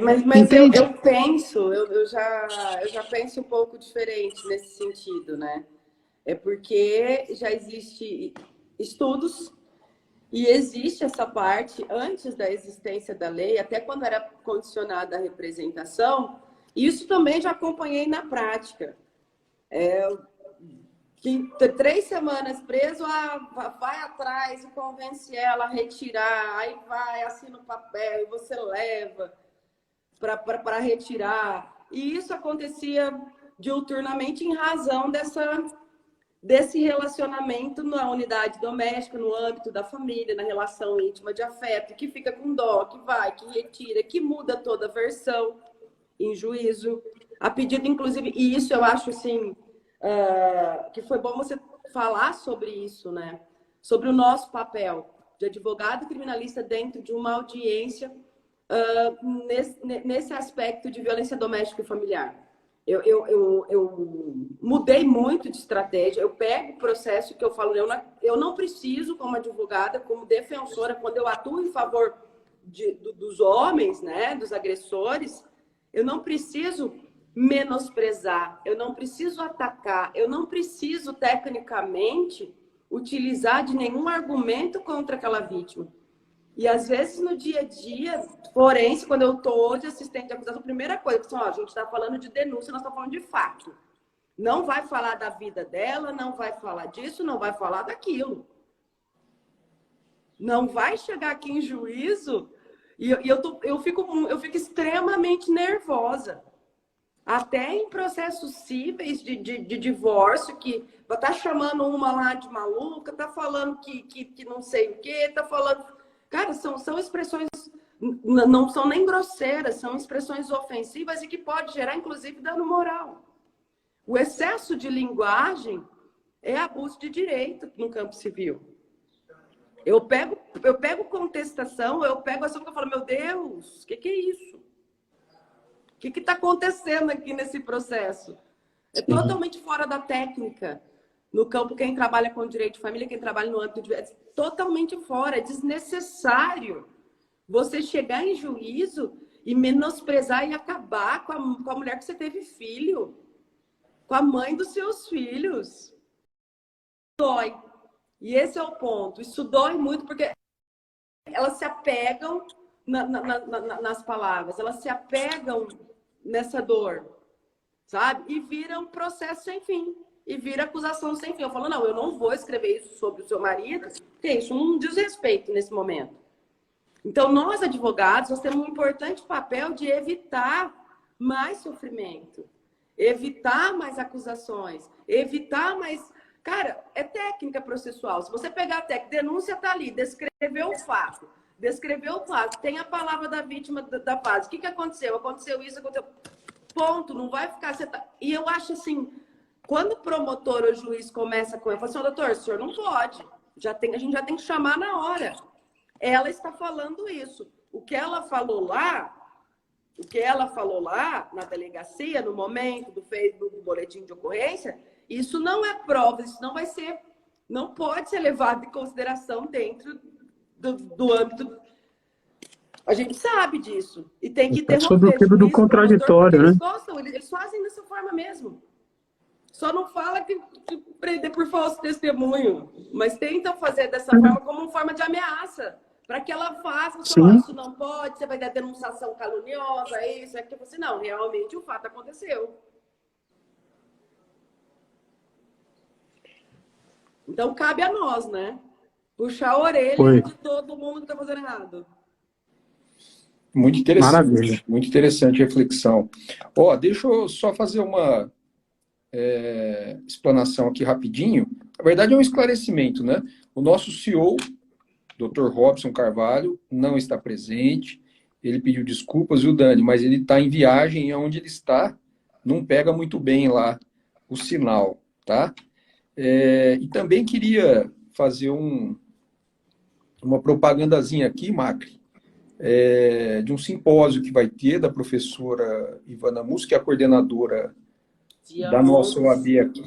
[SPEAKER 3] Mas eu penso, eu já penso um pouco diferente nesse sentido, né? É porque já existe estudos e existe essa parte antes da existência da lei, até quando era condicionada a representação, isso também já acompanhei na prática. Que 3 semanas preso, vai atrás e convence ela a retirar, aí vai, assina o papel e você leva para retirar. E isso acontecia diuturnamente em razão desse relacionamento na unidade doméstica, no âmbito da família, na relação íntima de afeto, que fica com dó, que vai, que retira, que muda toda a versão em juízo. A pedido, inclusive, e isso eu acho assim, que foi bom você falar sobre isso, né? Sobre o nosso papel de advogado criminalista dentro de uma audiência nesse aspecto de violência doméstica e familiar. Eu mudei muito de estratégia. Eu pego o processo que eu falo, eu não preciso, como advogada, como defensora, quando eu atuo em favor dos homens, né, dos agressores, eu não preciso menosprezar, eu não preciso atacar, eu não preciso, tecnicamente, utilizar de nenhum argumento contra aquela vítima. E, às vezes, no dia a dia, forense, quando eu estou de assistente de acusação, a primeira coisa, que a gente está falando de denúncia, nós estamos falando de fato. Não vai falar da vida dela, não vai falar disso, não vai falar daquilo. Não vai chegar aqui em juízo e eu fico extremamente nervosa. Até em processos cíveis de divórcio, que tá chamando uma lá de maluca, tá falando que não sei o quê, tá falando... Cara, são expressões, não são nem grosseiras, são expressões ofensivas e que pode gerar, inclusive, dano moral. O excesso de linguagem é abuso de direito no campo civil. Eu pego contestação, eu pego ação que eu falo, meu Deus, o que é isso? O que está acontecendo aqui nesse processo? É totalmente fora da técnica. No campo, quem trabalha com direito de família, quem trabalha no âmbito de... É totalmente fora, é desnecessário você chegar em juízo e menosprezar e acabar com a mulher que você teve filho, com a mãe dos seus filhos. Dói. E esse é o ponto. Isso dói muito porque elas se apegam nas palavras, elas se apegam nessa dor, sabe? E vira um processo sem fim. E vira acusação sem fim. Eu falo, não, eu não vou escrever isso sobre o seu marido, porque isso não diz respeito nesse momento. Então, nós, advogados, nós temos um importante papel de evitar mais sofrimento, evitar mais acusações, evitar mais... Cara, é técnica processual. Se você pegar a técnica, denúncia está ali, descreveu o fato, tem a palavra da vítima da fase. O que aconteceu? Aconteceu isso, aconteceu... Ponto, não vai ficar... E eu acho assim... Quando o promotor ou o juiz começa com ele, fala assim, doutor, o senhor não pode. A gente já tem que chamar na hora. Ela está falando isso. O que ela falou lá na delegacia, no momento do boletim de ocorrência, isso não é prova, isso não pode ser levado em consideração dentro do âmbito. A gente sabe disso. E tem que interromper.
[SPEAKER 2] Sobre o tipo do contraditório, né?
[SPEAKER 3] Eles fazem dessa forma mesmo. Só não fala que prender por falso testemunho, mas tentam fazer dessa forma como uma forma de ameaça. para que ela faça o seu,
[SPEAKER 2] Sim.
[SPEAKER 3] isso não pode, você vai dar denunciação caluniosa, isso, aquilo. Você não, realmente o fato aconteceu. Então cabe a nós, né? Puxar a orelha
[SPEAKER 2] Foi.
[SPEAKER 3] de todo mundo que está fazendo errado.
[SPEAKER 2] Maravilha.
[SPEAKER 1] Muito interessante a reflexão. Ó, deixa eu só fazer uma explanação aqui rapidinho. Na verdade, é um esclarecimento, né? O nosso CEO, Dr. Robson Carvalho, não está presente. Ele pediu desculpas, viu, Dani? Mas ele está em viagem e onde ele está não pega muito bem lá o sinal, tá? E também queria fazer uma propagandazinha aqui, Macri, de um simpósio que vai ter da professora Ivana Mus, que é a coordenadora
[SPEAKER 3] Dia
[SPEAKER 1] da nossa
[SPEAKER 3] 11.
[SPEAKER 1] OAB aqui,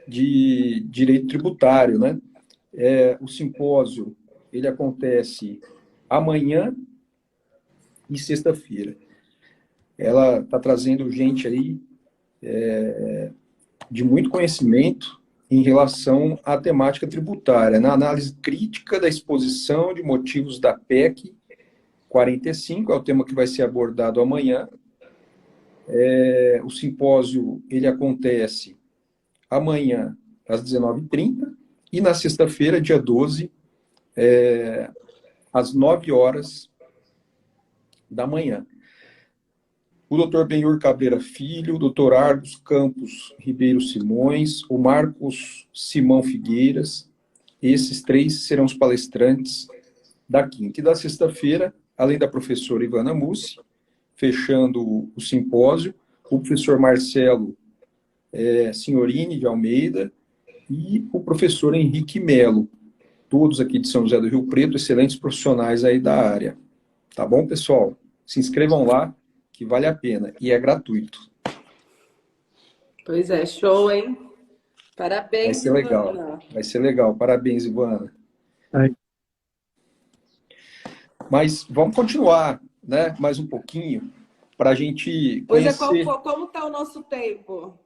[SPEAKER 1] de direito tributário, né? O simpósio, ele acontece amanhã e sexta-feira. Ela está trazendo gente aí de muito conhecimento em relação à temática tributária, na análise crítica da exposição de motivos da PEC 45, é o tema que vai ser abordado amanhã. O simpósio, ele acontece amanhã às 19h30 e na sexta-feira, dia 12, às 9 horas da manhã. O doutor Benhur Cabreira Filho, o doutor Argos Campos Ribeiro Simões, o Marcos Simão Figueiras, esses três serão os palestrantes da quinta. E da sexta-feira, além da professora Ivana Mussi, fechando o simpósio, o professor Marcelo Signorini de Almeida e o professor Henrique Melo, todos aqui de São José do Rio Preto, excelentes profissionais aí da área. Tá bom, pessoal? Se inscrevam lá, que vale a pena. E é gratuito.
[SPEAKER 3] Pois é, show, hein? Parabéns,
[SPEAKER 1] Vai ser legal.
[SPEAKER 3] Ivana.
[SPEAKER 1] Vai ser legal. Parabéns, Ivana.
[SPEAKER 2] Aí.
[SPEAKER 1] Mas vamos continuar, né? Mais um pouquinho, para a gente conhecer.
[SPEAKER 3] Como está o nosso tempo?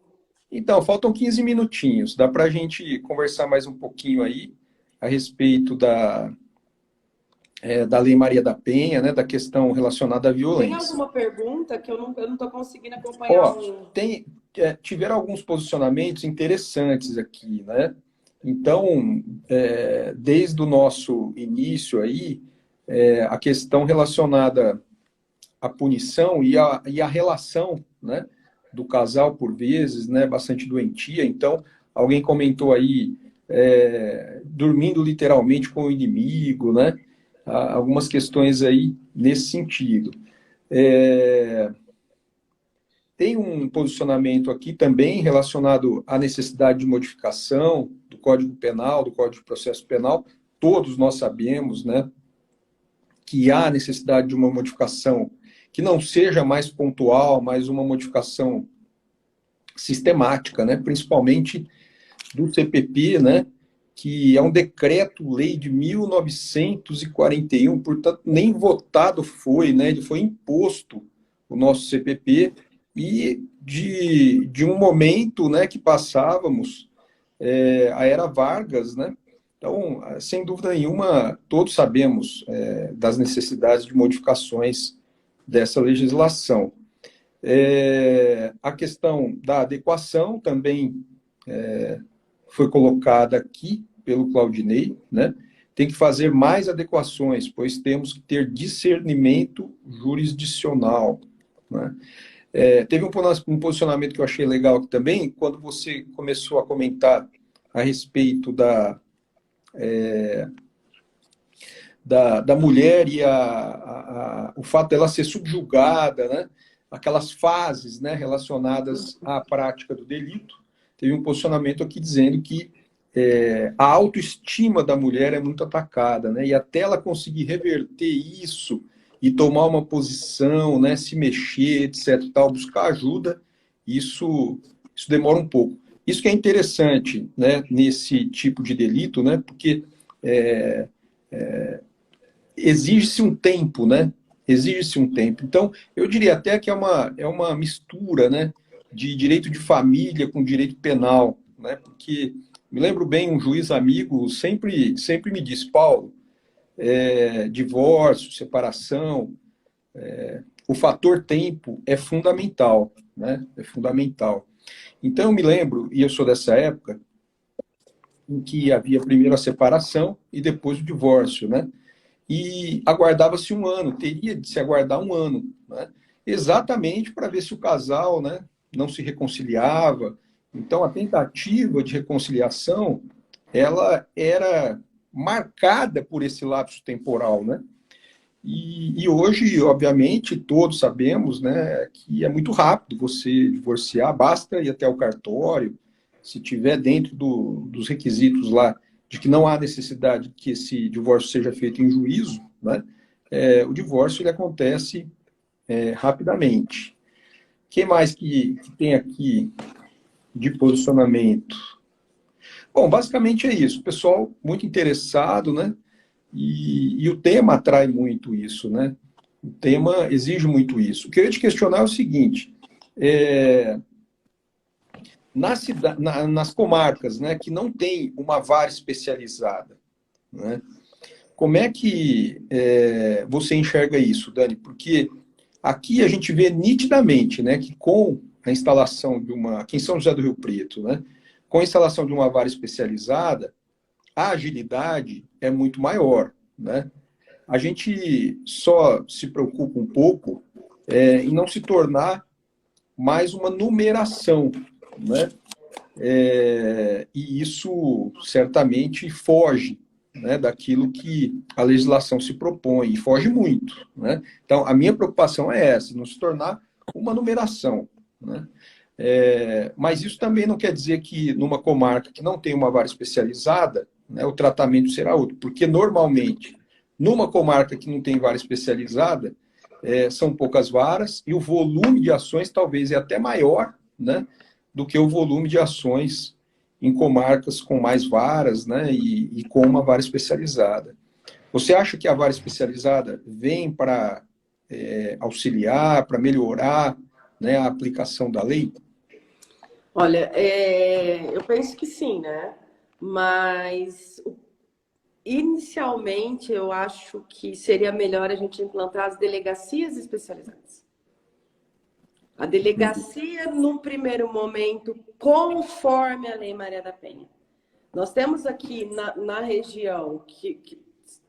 [SPEAKER 1] Então, faltam 15 minutinhos. Dá para a gente conversar mais um pouquinho aí a respeito da Lei Maria da Penha, né? Da questão relacionada à
[SPEAKER 3] Tem
[SPEAKER 1] violência.
[SPEAKER 3] alguma pergunta que eu não estou conseguindo acompanhar?
[SPEAKER 1] Tiveram alguns posicionamentos interessantes aqui, né? Então, desde o nosso início aí, a questão relacionada à punição e a relação, né, do casal, por vezes, né, bastante doentia. Então, alguém comentou aí, dormindo literalmente com o inimigo, né? Algumas questões aí nesse sentido. Tem um posicionamento aqui também relacionado à necessidade de modificação do Código Penal, do Código de Processo Penal. Todos nós sabemos, né, que há necessidade de uma modificação que não seja mais pontual, mas uma modificação sistemática, né, principalmente do CPP, né, que é um decreto-lei de 1941, portanto, nem votado foi, né, ele foi imposto o nosso CPP, e de um momento, né, que passávamos a era Vargas, né? Então, sem dúvida nenhuma, todos sabemos das necessidades de modificações dessa legislação. A questão da adequação também foi colocada aqui pelo Claudinei, né? Tem que fazer mais adequações, pois temos que ter discernimento jurisdicional, né? Teve um posicionamento que eu achei legal aqui também, quando você começou a comentar a respeito da mulher e o fato dela ser subjugada, né? Aquelas fases, né, relacionadas à prática do delito. Teve um posicionamento aqui dizendo que a autoestima da mulher é muito atacada, né? E até ela conseguir reverter isso e tomar uma posição, né, se mexer, etc, tal, buscar ajuda, isso demora um pouco. Isso que é interessante, né, nesse tipo de delito, né, porque exige-se um tempo, né? Exige-se um tempo. Então, eu diria até que é uma mistura, né, de direito de família com direito penal, né? Porque me lembro bem, um juiz amigo sempre me disse, Paulo, divórcio, separação, o fator tempo é fundamental, né? É fundamental. Então, eu me lembro, e eu sou dessa época, em que havia primeiro a separação e depois o divórcio, né? E aguardava-se um ano, teria de se aguardar um ano, né? Exatamente para ver se o casal, né, não se reconciliava. Então, a tentativa de reconciliação, ela era marcada por esse lapso temporal, né? E hoje, obviamente, todos sabemos, né, que é muito rápido você divorciar, basta ir até o cartório, se tiver dentro dos requisitos lá de que não há necessidade que esse divórcio seja feito em juízo, né, o divórcio ele acontece rapidamente. O que mais que tem aqui de posicionamento? Bom, basicamente é isso. O pessoal muito interessado, né? E o tema atrai muito isso, né? O tema exige muito isso. O que eu ia te questionar é o seguinte: nas comarcas, né, que não tem uma vara especializada, né? Como é que você enxerga isso, Dani? Porque aqui a gente vê nitidamente, né, que com a instalação de aqui em São José do Rio Preto, né, com a instalação de uma vara especializada, a agilidade é muito maior, né? A gente só se preocupa um pouco em não se tornar mais uma numeração, né? E isso certamente foge, né, daquilo que a legislação se propõe, e foge muito, né? Então, a minha preocupação é essa, não se tornar uma numeração, né? Mas isso também não quer dizer que numa comarca que não tem uma vara especializada, né, o tratamento será outro, porque normalmente, numa comarca que não tem vara especializada, são poucas varas e o volume de ações talvez é até maior, né, do que o volume de ações em comarcas com mais varas, né, e com uma vara especializada. Você acha que a vara especializada vem para auxiliar, para melhorar, né, a aplicação da lei?
[SPEAKER 3] Olha, eu penso que sim, né? Mas inicialmente eu acho que seria melhor a gente implantar as delegacias especializadas. A delegacia, num primeiro momento, conforme a Lei Maria da Penha. Nós temos aqui na região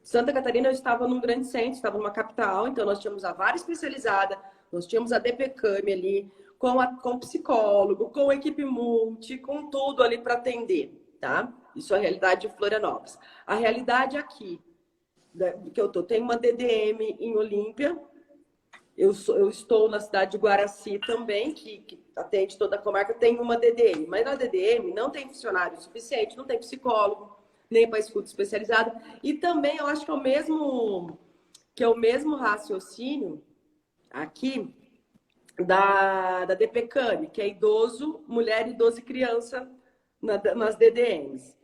[SPEAKER 3] Santa Catarina, eu estava num grande centro, estava numa capital, então nós tínhamos a vara especializada, nós tínhamos a DPCAM ali, com psicólogo, com equipe multi, com tudo ali para atender, tá? Isso é a realidade de Florianópolis. A realidade aqui, que eu tenho uma DDM em Olímpia, eu estou na cidade de Guaraci também, que atende toda a comarca, tem uma DDM, mas na DDM não tem funcionário suficiente, não tem psicólogo, nem para escuta especializada, e também eu acho que é o mesmo raciocínio aqui da DPCAM, que é idoso, mulher, idoso e criança nas DDMs.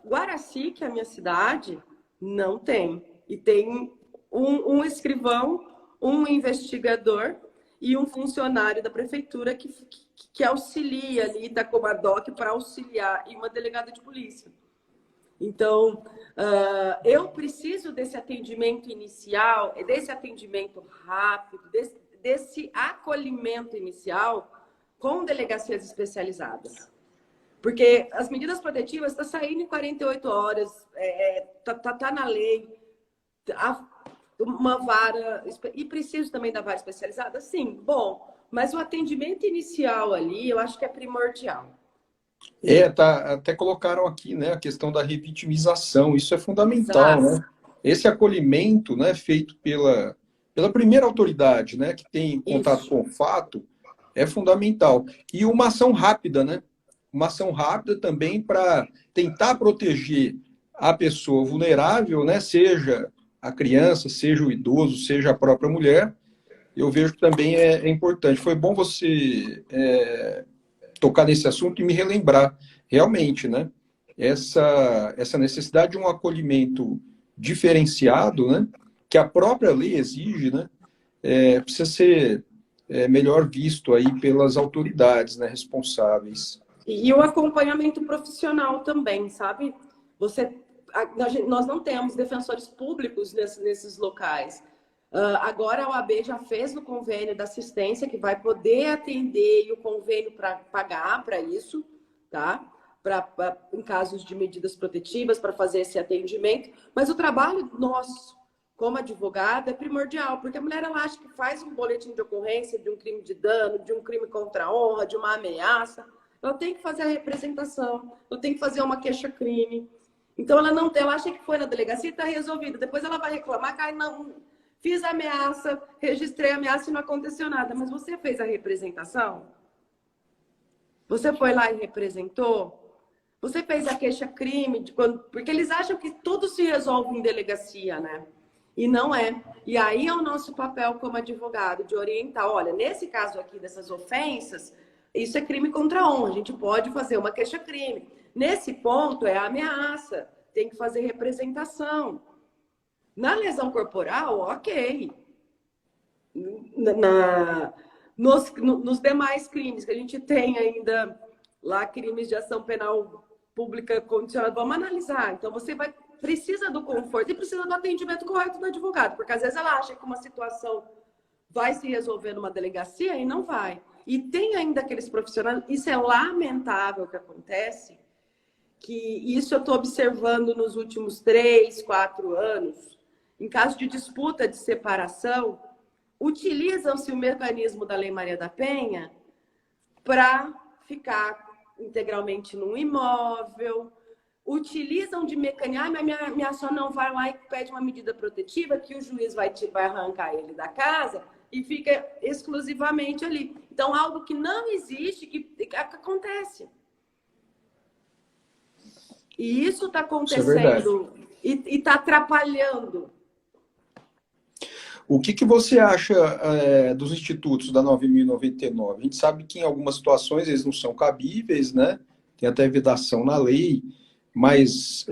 [SPEAKER 3] Guaraci, que é a minha cidade, não tem. E tem um escrivão, um investigador e um funcionário da prefeitura que auxilia ali da Comadoc para auxiliar e uma delegada de polícia. Então, eu preciso desse atendimento inicial, desse atendimento rápido, desse acolhimento inicial com delegacias especializadas. Porque as medidas protetivas estão saindo em 48 horas, tá na lei, uma vara, e preciso também da vara especializada? Sim, bom, mas o atendimento inicial ali, eu acho que é primordial.
[SPEAKER 1] Até colocaram aqui, né, a questão da revitimização, isso é fundamental, né? Esse acolhimento, né, feito pela primeira autoridade, né, que tem contato com o fato, é fundamental. E uma ação rápida, né? Uma ação rápida também para tentar proteger a pessoa vulnerável, né, seja a criança, seja o idoso, seja a própria mulher, eu vejo que também é importante. Foi bom você tocar nesse assunto e me relembrar, realmente, né, essa necessidade de um acolhimento diferenciado, né, que a própria lei exige, né, precisa ser melhor visto aí pelas autoridades, né, responsáveis.
[SPEAKER 3] E o acompanhamento profissional também, sabe? Você nós não temos defensores públicos nesses locais. Agora a OAB já fez o convênio da assistência, que vai poder atender, e o convênio para pagar para isso, tá? Em casos de medidas protetivas, para fazer esse atendimento. Mas o trabalho nosso, como advogado, é primordial, porque a mulher ela acha que faz um boletim de ocorrência de um crime de dano, de um crime contra a honra, de uma ameaça. Ela tem que fazer a representação, ela tem que fazer uma queixa-crime. Então, ela acha que foi na delegacia e está resolvido. Depois ela vai reclamar, não, fiz a ameaça, registrei a ameaça e não aconteceu nada. Mas você fez a representação? Você foi lá e representou? Você fez a queixa-crime? Porque eles acham que tudo se resolve em delegacia, né? E não é. E aí é o nosso papel como advogado, de orientar. Olha, nesse caso aqui dessas ofensas, isso é crime contra a honra. A gente pode fazer uma queixa-crime. Nesse ponto é a ameaça. Tem que fazer representação. Na lesão corporal, ok. Nos demais crimes que a gente tem ainda lá, crimes de ação penal pública condicionada, vamos analisar. Então, você precisa do conforto e precisa do atendimento correto do advogado, porque às vezes ela acha que uma situação vai se resolver numa delegacia e não vai. E tem ainda aqueles profissionais, isso é lamentável que acontece, que isso eu estou observando nos últimos 3, 4 anos, em caso de disputa de separação, utilizam-se o mecanismo da Lei Maria da Penha para ficar integralmente num imóvel, utilizam de mecanismo, mas minha ação não vai lá e pede uma medida protetiva que o juiz vai arrancar ele da casa e fica exclusivamente ali. Então, algo que não existe, que acontece. E isso está acontecendo e está atrapalhando.
[SPEAKER 1] O que você acha dos institutos da 9.099? A gente sabe que em algumas situações eles não são cabíveis, né? Tem até vedação na lei, mas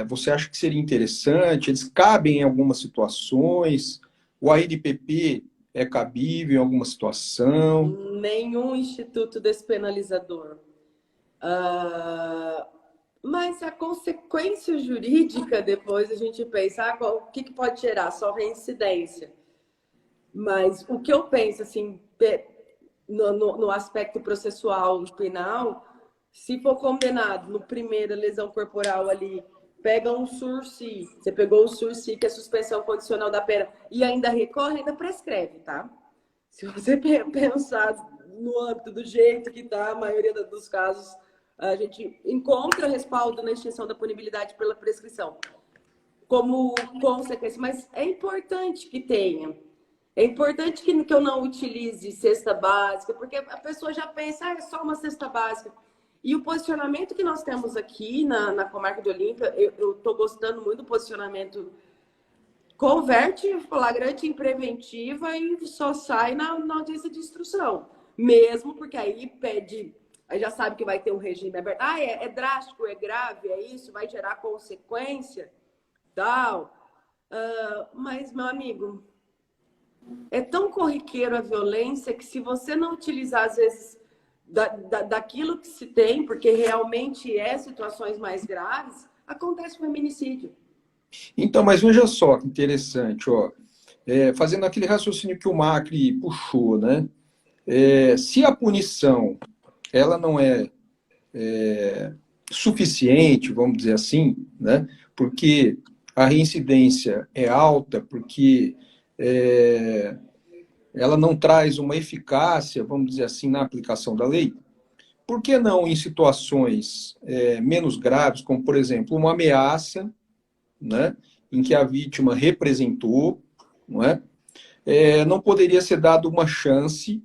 [SPEAKER 1] você acha que seria interessante? Eles cabem em algumas situações? O ANPP é cabível em alguma situação?
[SPEAKER 3] Nenhum instituto despenalizador. Mas a consequência jurídica, depois a gente pensa, o que pode gerar? Só reincidência. Mas o que eu penso, assim, no aspecto processual penal, se for condenado no primeira lesão corporal ali, pega um sursi, você pegou o sursi, que é suspensão condicional da pena, e ainda recorre, ainda prescreve, tá? Se você pensar no âmbito do jeito que tá, a maioria dos casos, a gente encontra respaldo na extinção da punibilidade pela prescrição como consequência, mas é importante que tenha. É importante que eu não utilize cesta básica, porque a pessoa já pensa, é só uma cesta básica. E o posicionamento que nós temos aqui na comarca de Olímpia, eu estou gostando muito do posicionamento, converte flagrante em preventiva e só sai na audiência de instrução. Mesmo porque aí pede... Aí já sabe que vai ter um regime aberto. É drástico, é grave, é isso, vai gerar consequência, tal. Mas, meu amigo, é tão corriqueiro a violência que se você não utilizar, às vezes, daquilo que se tem, porque realmente situações mais graves, acontece o feminicídio.
[SPEAKER 1] Então, mas veja só que interessante, ó. Fazendo aquele raciocínio que o Macri puxou, né? Se a punição ela não é suficiente, vamos dizer assim, né? Porque a reincidência é alta, porque ela não traz uma eficácia, vamos dizer assim, na aplicação da lei. Por que não em situações menos graves, como, por exemplo, uma ameaça, né? Em que a vítima representou, não é? Não poderia ser dado uma chance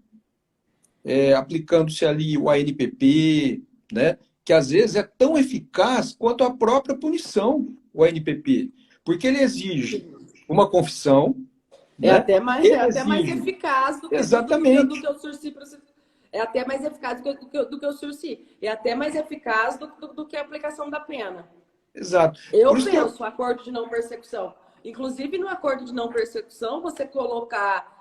[SPEAKER 1] aplicando-se ali o ANPP, né? Que às vezes é tão eficaz quanto a própria punição, o ANPP, porque ele exige uma confissão.
[SPEAKER 3] É até mais eficaz do que
[SPEAKER 1] exatamente.
[SPEAKER 3] Do que o sursi. É até mais eficaz do que o sursi. É até mais eficaz do que a aplicação da pena.
[SPEAKER 1] Exato.
[SPEAKER 3] Eu penso, acordo de não persecução. Inclusive, no acordo de não persecução, você colocar...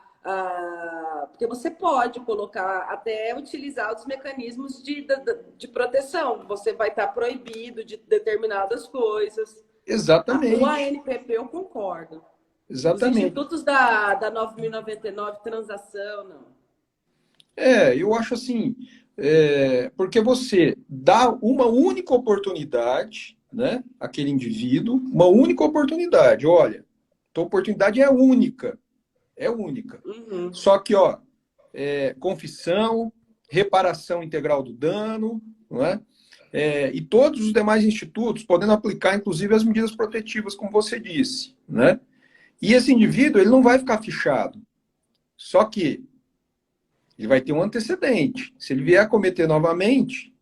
[SPEAKER 3] porque você pode colocar, até utilizar os mecanismos de proteção. Você vai estar proibido de determinadas coisas.
[SPEAKER 1] Exatamente.
[SPEAKER 3] O ANPP eu concordo.
[SPEAKER 1] Exatamente.
[SPEAKER 3] Os institutos da 9.099, transação, não.
[SPEAKER 1] Eu acho assim, porque você dá uma única oportunidade, né, àquele indivíduo, uma única oportunidade. Olha, tua oportunidade é única. É única.
[SPEAKER 3] Uhum.
[SPEAKER 1] Só que, confissão, reparação integral do dano, não é? E todos os demais institutos podendo aplicar, inclusive, as medidas protetivas, como você disse, né? E esse indivíduo, ele não vai ficar fichado. Só que ele vai ter um antecedente. Se ele vier a cometer novamente,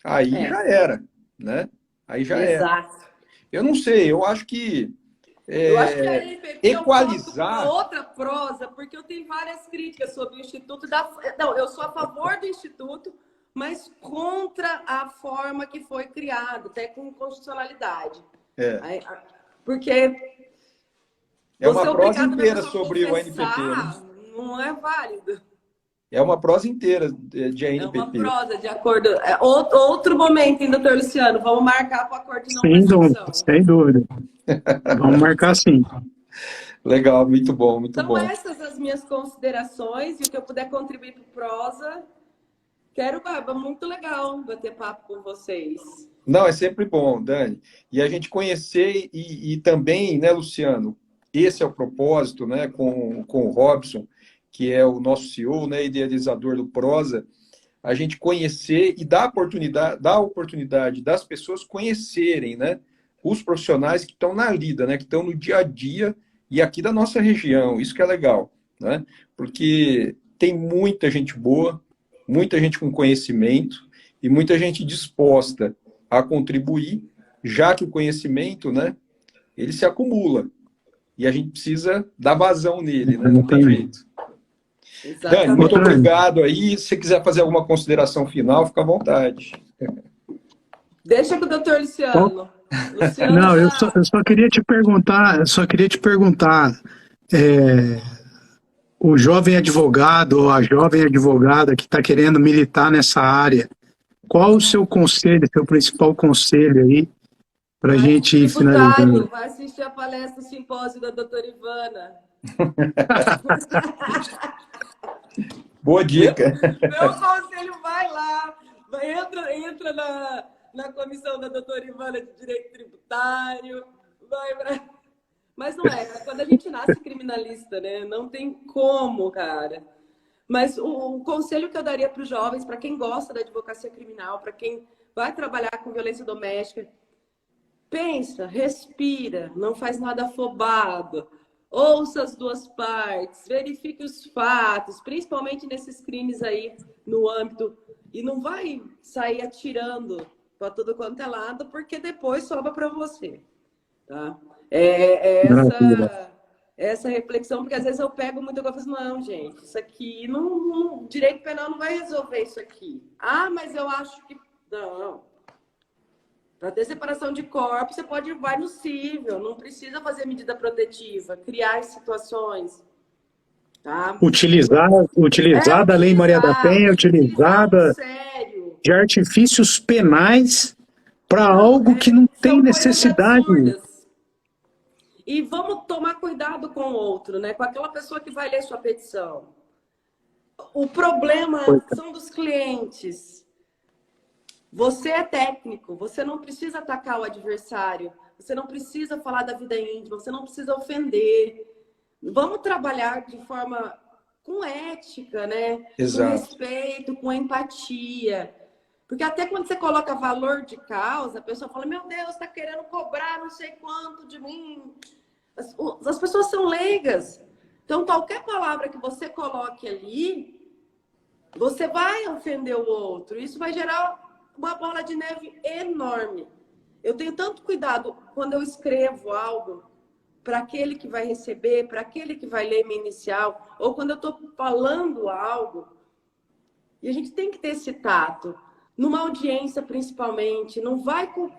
[SPEAKER 1] aí já era, né? Aí já era.
[SPEAKER 3] Exato.
[SPEAKER 1] Eu não sei, eu acho que
[SPEAKER 3] eu acho que a NPP
[SPEAKER 1] equalizar...
[SPEAKER 3] é outra prosa, porque eu tenho várias críticas sobre o Instituto da... Não, eu sou a favor do Instituto, mas contra a forma que foi criado, até com inconstitucionalidade. Porque
[SPEAKER 1] é uma
[SPEAKER 3] você
[SPEAKER 1] prosa inteira
[SPEAKER 3] a
[SPEAKER 1] sobre o ANPP, né?
[SPEAKER 3] Não é válido.
[SPEAKER 1] É uma prosa inteira de ANPP.
[SPEAKER 3] É uma prosa, de acordo... outro momento, hein, doutor Luciano? Vamos marcar para o acordo de não persecução.
[SPEAKER 2] Sem dúvida. Vamos marcar sim.
[SPEAKER 1] Legal, muito bom, muito bom.
[SPEAKER 3] São essas as minhas considerações e o que eu puder contribuir para o prosa. Muito legal bater papo com vocês.
[SPEAKER 1] Não, é sempre bom, Dani. E a gente conhecer e também, né, Luciano, esse é o propósito, né, com o Robson, que é o nosso CEO, né, idealizador do Prosa, a gente conhecer e dar a oportunidade das pessoas conhecerem, né, os profissionais que estão na lida, né, que estão no dia a dia e aqui da nossa região. Isso que é legal, né? Porque tem muita gente boa, muita gente com conhecimento e muita gente disposta a contribuir, já que o conhecimento, né, ele se acumula e a gente precisa dar vazão nele, né? Não tem jeito.
[SPEAKER 3] Exatamente.
[SPEAKER 1] Dani, muito obrigado aí. Se você quiser fazer alguma consideração final, fica à vontade.
[SPEAKER 3] Deixa com o doutor Luciano.
[SPEAKER 2] Não, eu só queria te perguntar, o jovem advogado ou a jovem advogada que está querendo militar nessa área, qual o seu conselho, seu principal conselho aí, para a gente ir finalizando?
[SPEAKER 3] Vai assistir a palestra, o simpósio da doutora Ivana.
[SPEAKER 1] Boa dica.
[SPEAKER 3] Meu conselho, vai lá, entra na comissão da doutora Ivana de Direito Tributário, Mas não é, quando a gente nasce criminalista, né? Não tem como, cara. Mas o conselho que eu daria para os jovens, para quem gosta da advocacia criminal, para quem vai trabalhar com violência doméstica, pensa, respira, não faz nada afobado, ouça as duas partes, verifique os fatos, principalmente nesses crimes aí no âmbito, e não vai sair atirando para tudo quanto é lado, porque depois sobra para você, tá? Essa reflexão, porque às vezes eu pego muita coisa e falo, não, gente, isso aqui, direito penal não vai resolver isso aqui. Ah, mas eu acho que... Não. Para ter separação de corpos, você vai no cível, não precisa fazer medida protetiva, criar situações. Tá?
[SPEAKER 2] Utilizar da Lei Maria da Penha, utilizada de artifícios penais para algo que não tem necessidade.
[SPEAKER 3] E vamos tomar cuidado com o outro, né? Com aquela pessoa que vai ler sua petição. O problema são dos clientes. Você é técnico, você não precisa atacar o adversário, você não precisa falar da vida íntima, você não precisa ofender. Vamos trabalhar de forma com ética, né?
[SPEAKER 1] Exato.
[SPEAKER 3] Com respeito, com empatia. Porque até quando você coloca valor de causa, a pessoa fala, meu Deus, está querendo cobrar não sei quanto de mim. As pessoas são leigas. Então, qualquer palavra que você coloque ali, você vai ofender o outro. Isso vai gerar uma bola de neve enorme. Eu tenho tanto cuidado quando eu escrevo algo para aquele que vai receber, para aquele que vai ler minha inicial, ou quando eu estou falando algo. E a gente tem que ter esse tato. Numa audiência, principalmente, não vai com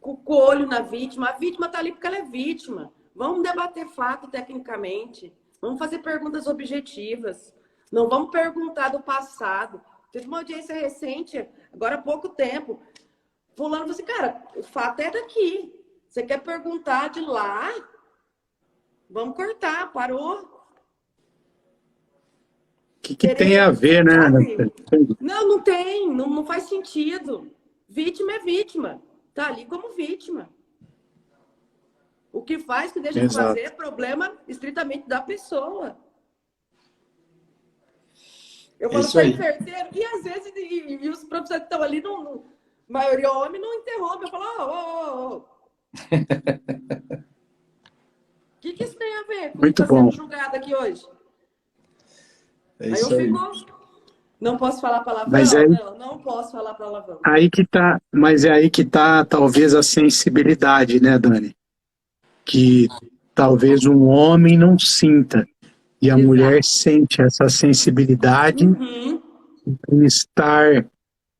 [SPEAKER 3] o olho na vítima. A vítima está ali porque ela é vítima. Vamos debater fato tecnicamente. Vamos fazer perguntas objetivas. Não vamos perguntar do passado. Teve uma audiência recente, agora há pouco tempo. Fulano falou assim, cara, o fato é daqui. Você quer perguntar de lá? Vamos cortar, parou.
[SPEAKER 2] O que tem a ver, né?
[SPEAKER 3] Não, não tem, não faz sentido. Vítima é vítima, tá ali como vítima. O que faz, que deixa de fazer, é problema estritamente da pessoa. Eu falo para enfermeiro, e às vezes e os profissionais que estão ali, maioria homem, não interrompe. Eu falo, O que isso tem a ver com o que está sendo julgado aqui hoje?
[SPEAKER 1] É isso
[SPEAKER 3] aí eu fico... Não posso falar palavrão?
[SPEAKER 2] Mas
[SPEAKER 3] não posso falar palavrão.
[SPEAKER 2] Mas é aí que tá, talvez, a sensibilidade, né, Dani? Que talvez um homem não sinta. E a mulher sente essa sensibilidade em estar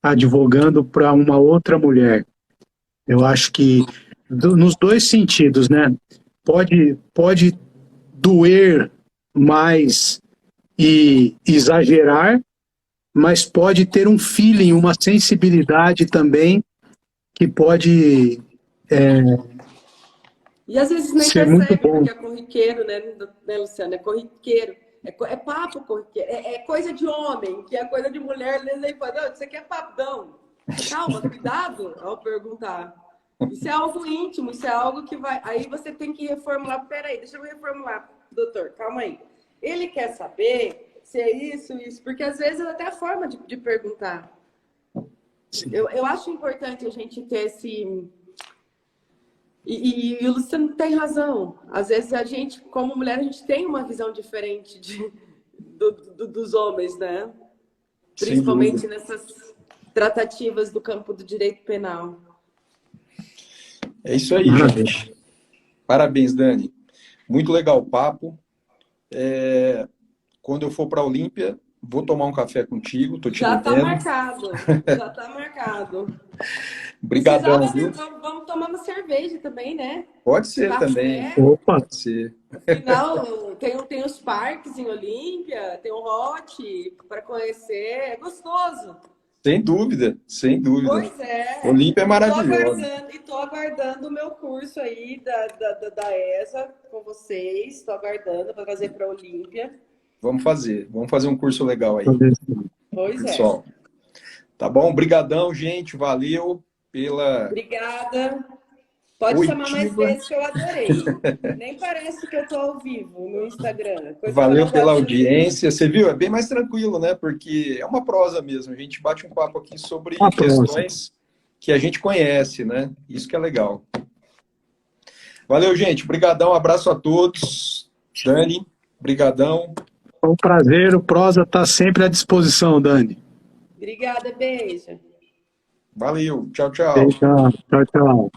[SPEAKER 2] advogando para uma outra mulher. Eu acho que, nos dois sentidos, né? Pode doer mais e exagerar, mas pode ter um feeling, uma sensibilidade também, que pode
[SPEAKER 3] e às vezes nem
[SPEAKER 2] ser
[SPEAKER 3] percebe,
[SPEAKER 2] muito bom.
[SPEAKER 3] porque é corriqueiro, né, Luciano? É corriqueiro. É papo corriqueiro. É coisa de homem, que é coisa de mulher. Nem fala, isso aqui é papão. Calma, cuidado ao perguntar. Isso é algo íntimo, isso é algo que vai... Aí você tem que reformular. Peraí, deixa eu reformular, doutor, calma aí. Ele quer saber se é isso, porque às vezes é até a forma de perguntar. Eu acho importante a gente ter esse... E o Luciano tem razão. Às vezes a gente, como mulher, a gente tem uma visão diferente dos homens, né? Principalmente nessas tratativas do campo do direito penal.
[SPEAKER 1] É isso aí, gente. Parabéns, Dani. Muito legal o papo. Quando eu for para a Olímpia, vou tomar um café contigo. Tô te
[SPEAKER 3] já está
[SPEAKER 1] devendo.
[SPEAKER 3] marcado. Já está marcado.
[SPEAKER 1] Obrigadão, viu?
[SPEAKER 3] Vamos tomar uma cerveja também, né?
[SPEAKER 1] Pode ser
[SPEAKER 3] Café.
[SPEAKER 1] também.
[SPEAKER 2] Opa!
[SPEAKER 1] Pode ser.
[SPEAKER 3] Afinal, tem os parques em Olímpia, tem o Hot para conhecer. É gostoso.
[SPEAKER 1] Sem dúvida, sem dúvida.
[SPEAKER 3] Pois é.
[SPEAKER 1] Olímpia é maravilhosa.
[SPEAKER 3] Estou aguardando o meu curso aí da ESA com vocês. Estou aguardando para fazer para a Olímpia.
[SPEAKER 1] Vamos fazer um curso legal aí.
[SPEAKER 3] Pois
[SPEAKER 1] pessoal. Tá bom? Obrigadão, gente. Valeu pela...
[SPEAKER 3] Obrigada. Pode chamar mais vezes que eu adorei. Nem parece que eu estou ao vivo no Instagram.
[SPEAKER 1] Valeu pela audiência. Você viu? É bem mais tranquilo, né? Porque é uma prosa mesmo. A gente bate um papo aqui sobre questões que a gente conhece, né? Isso que é legal. Valeu, gente. Obrigadão. Abraço a todos. Dani, brigadão.
[SPEAKER 2] É um prazer. O Prosa está sempre à disposição, Dani.
[SPEAKER 3] Obrigada. Beijo.
[SPEAKER 1] Valeu. Tchau, tchau.
[SPEAKER 2] Tchau, tchau.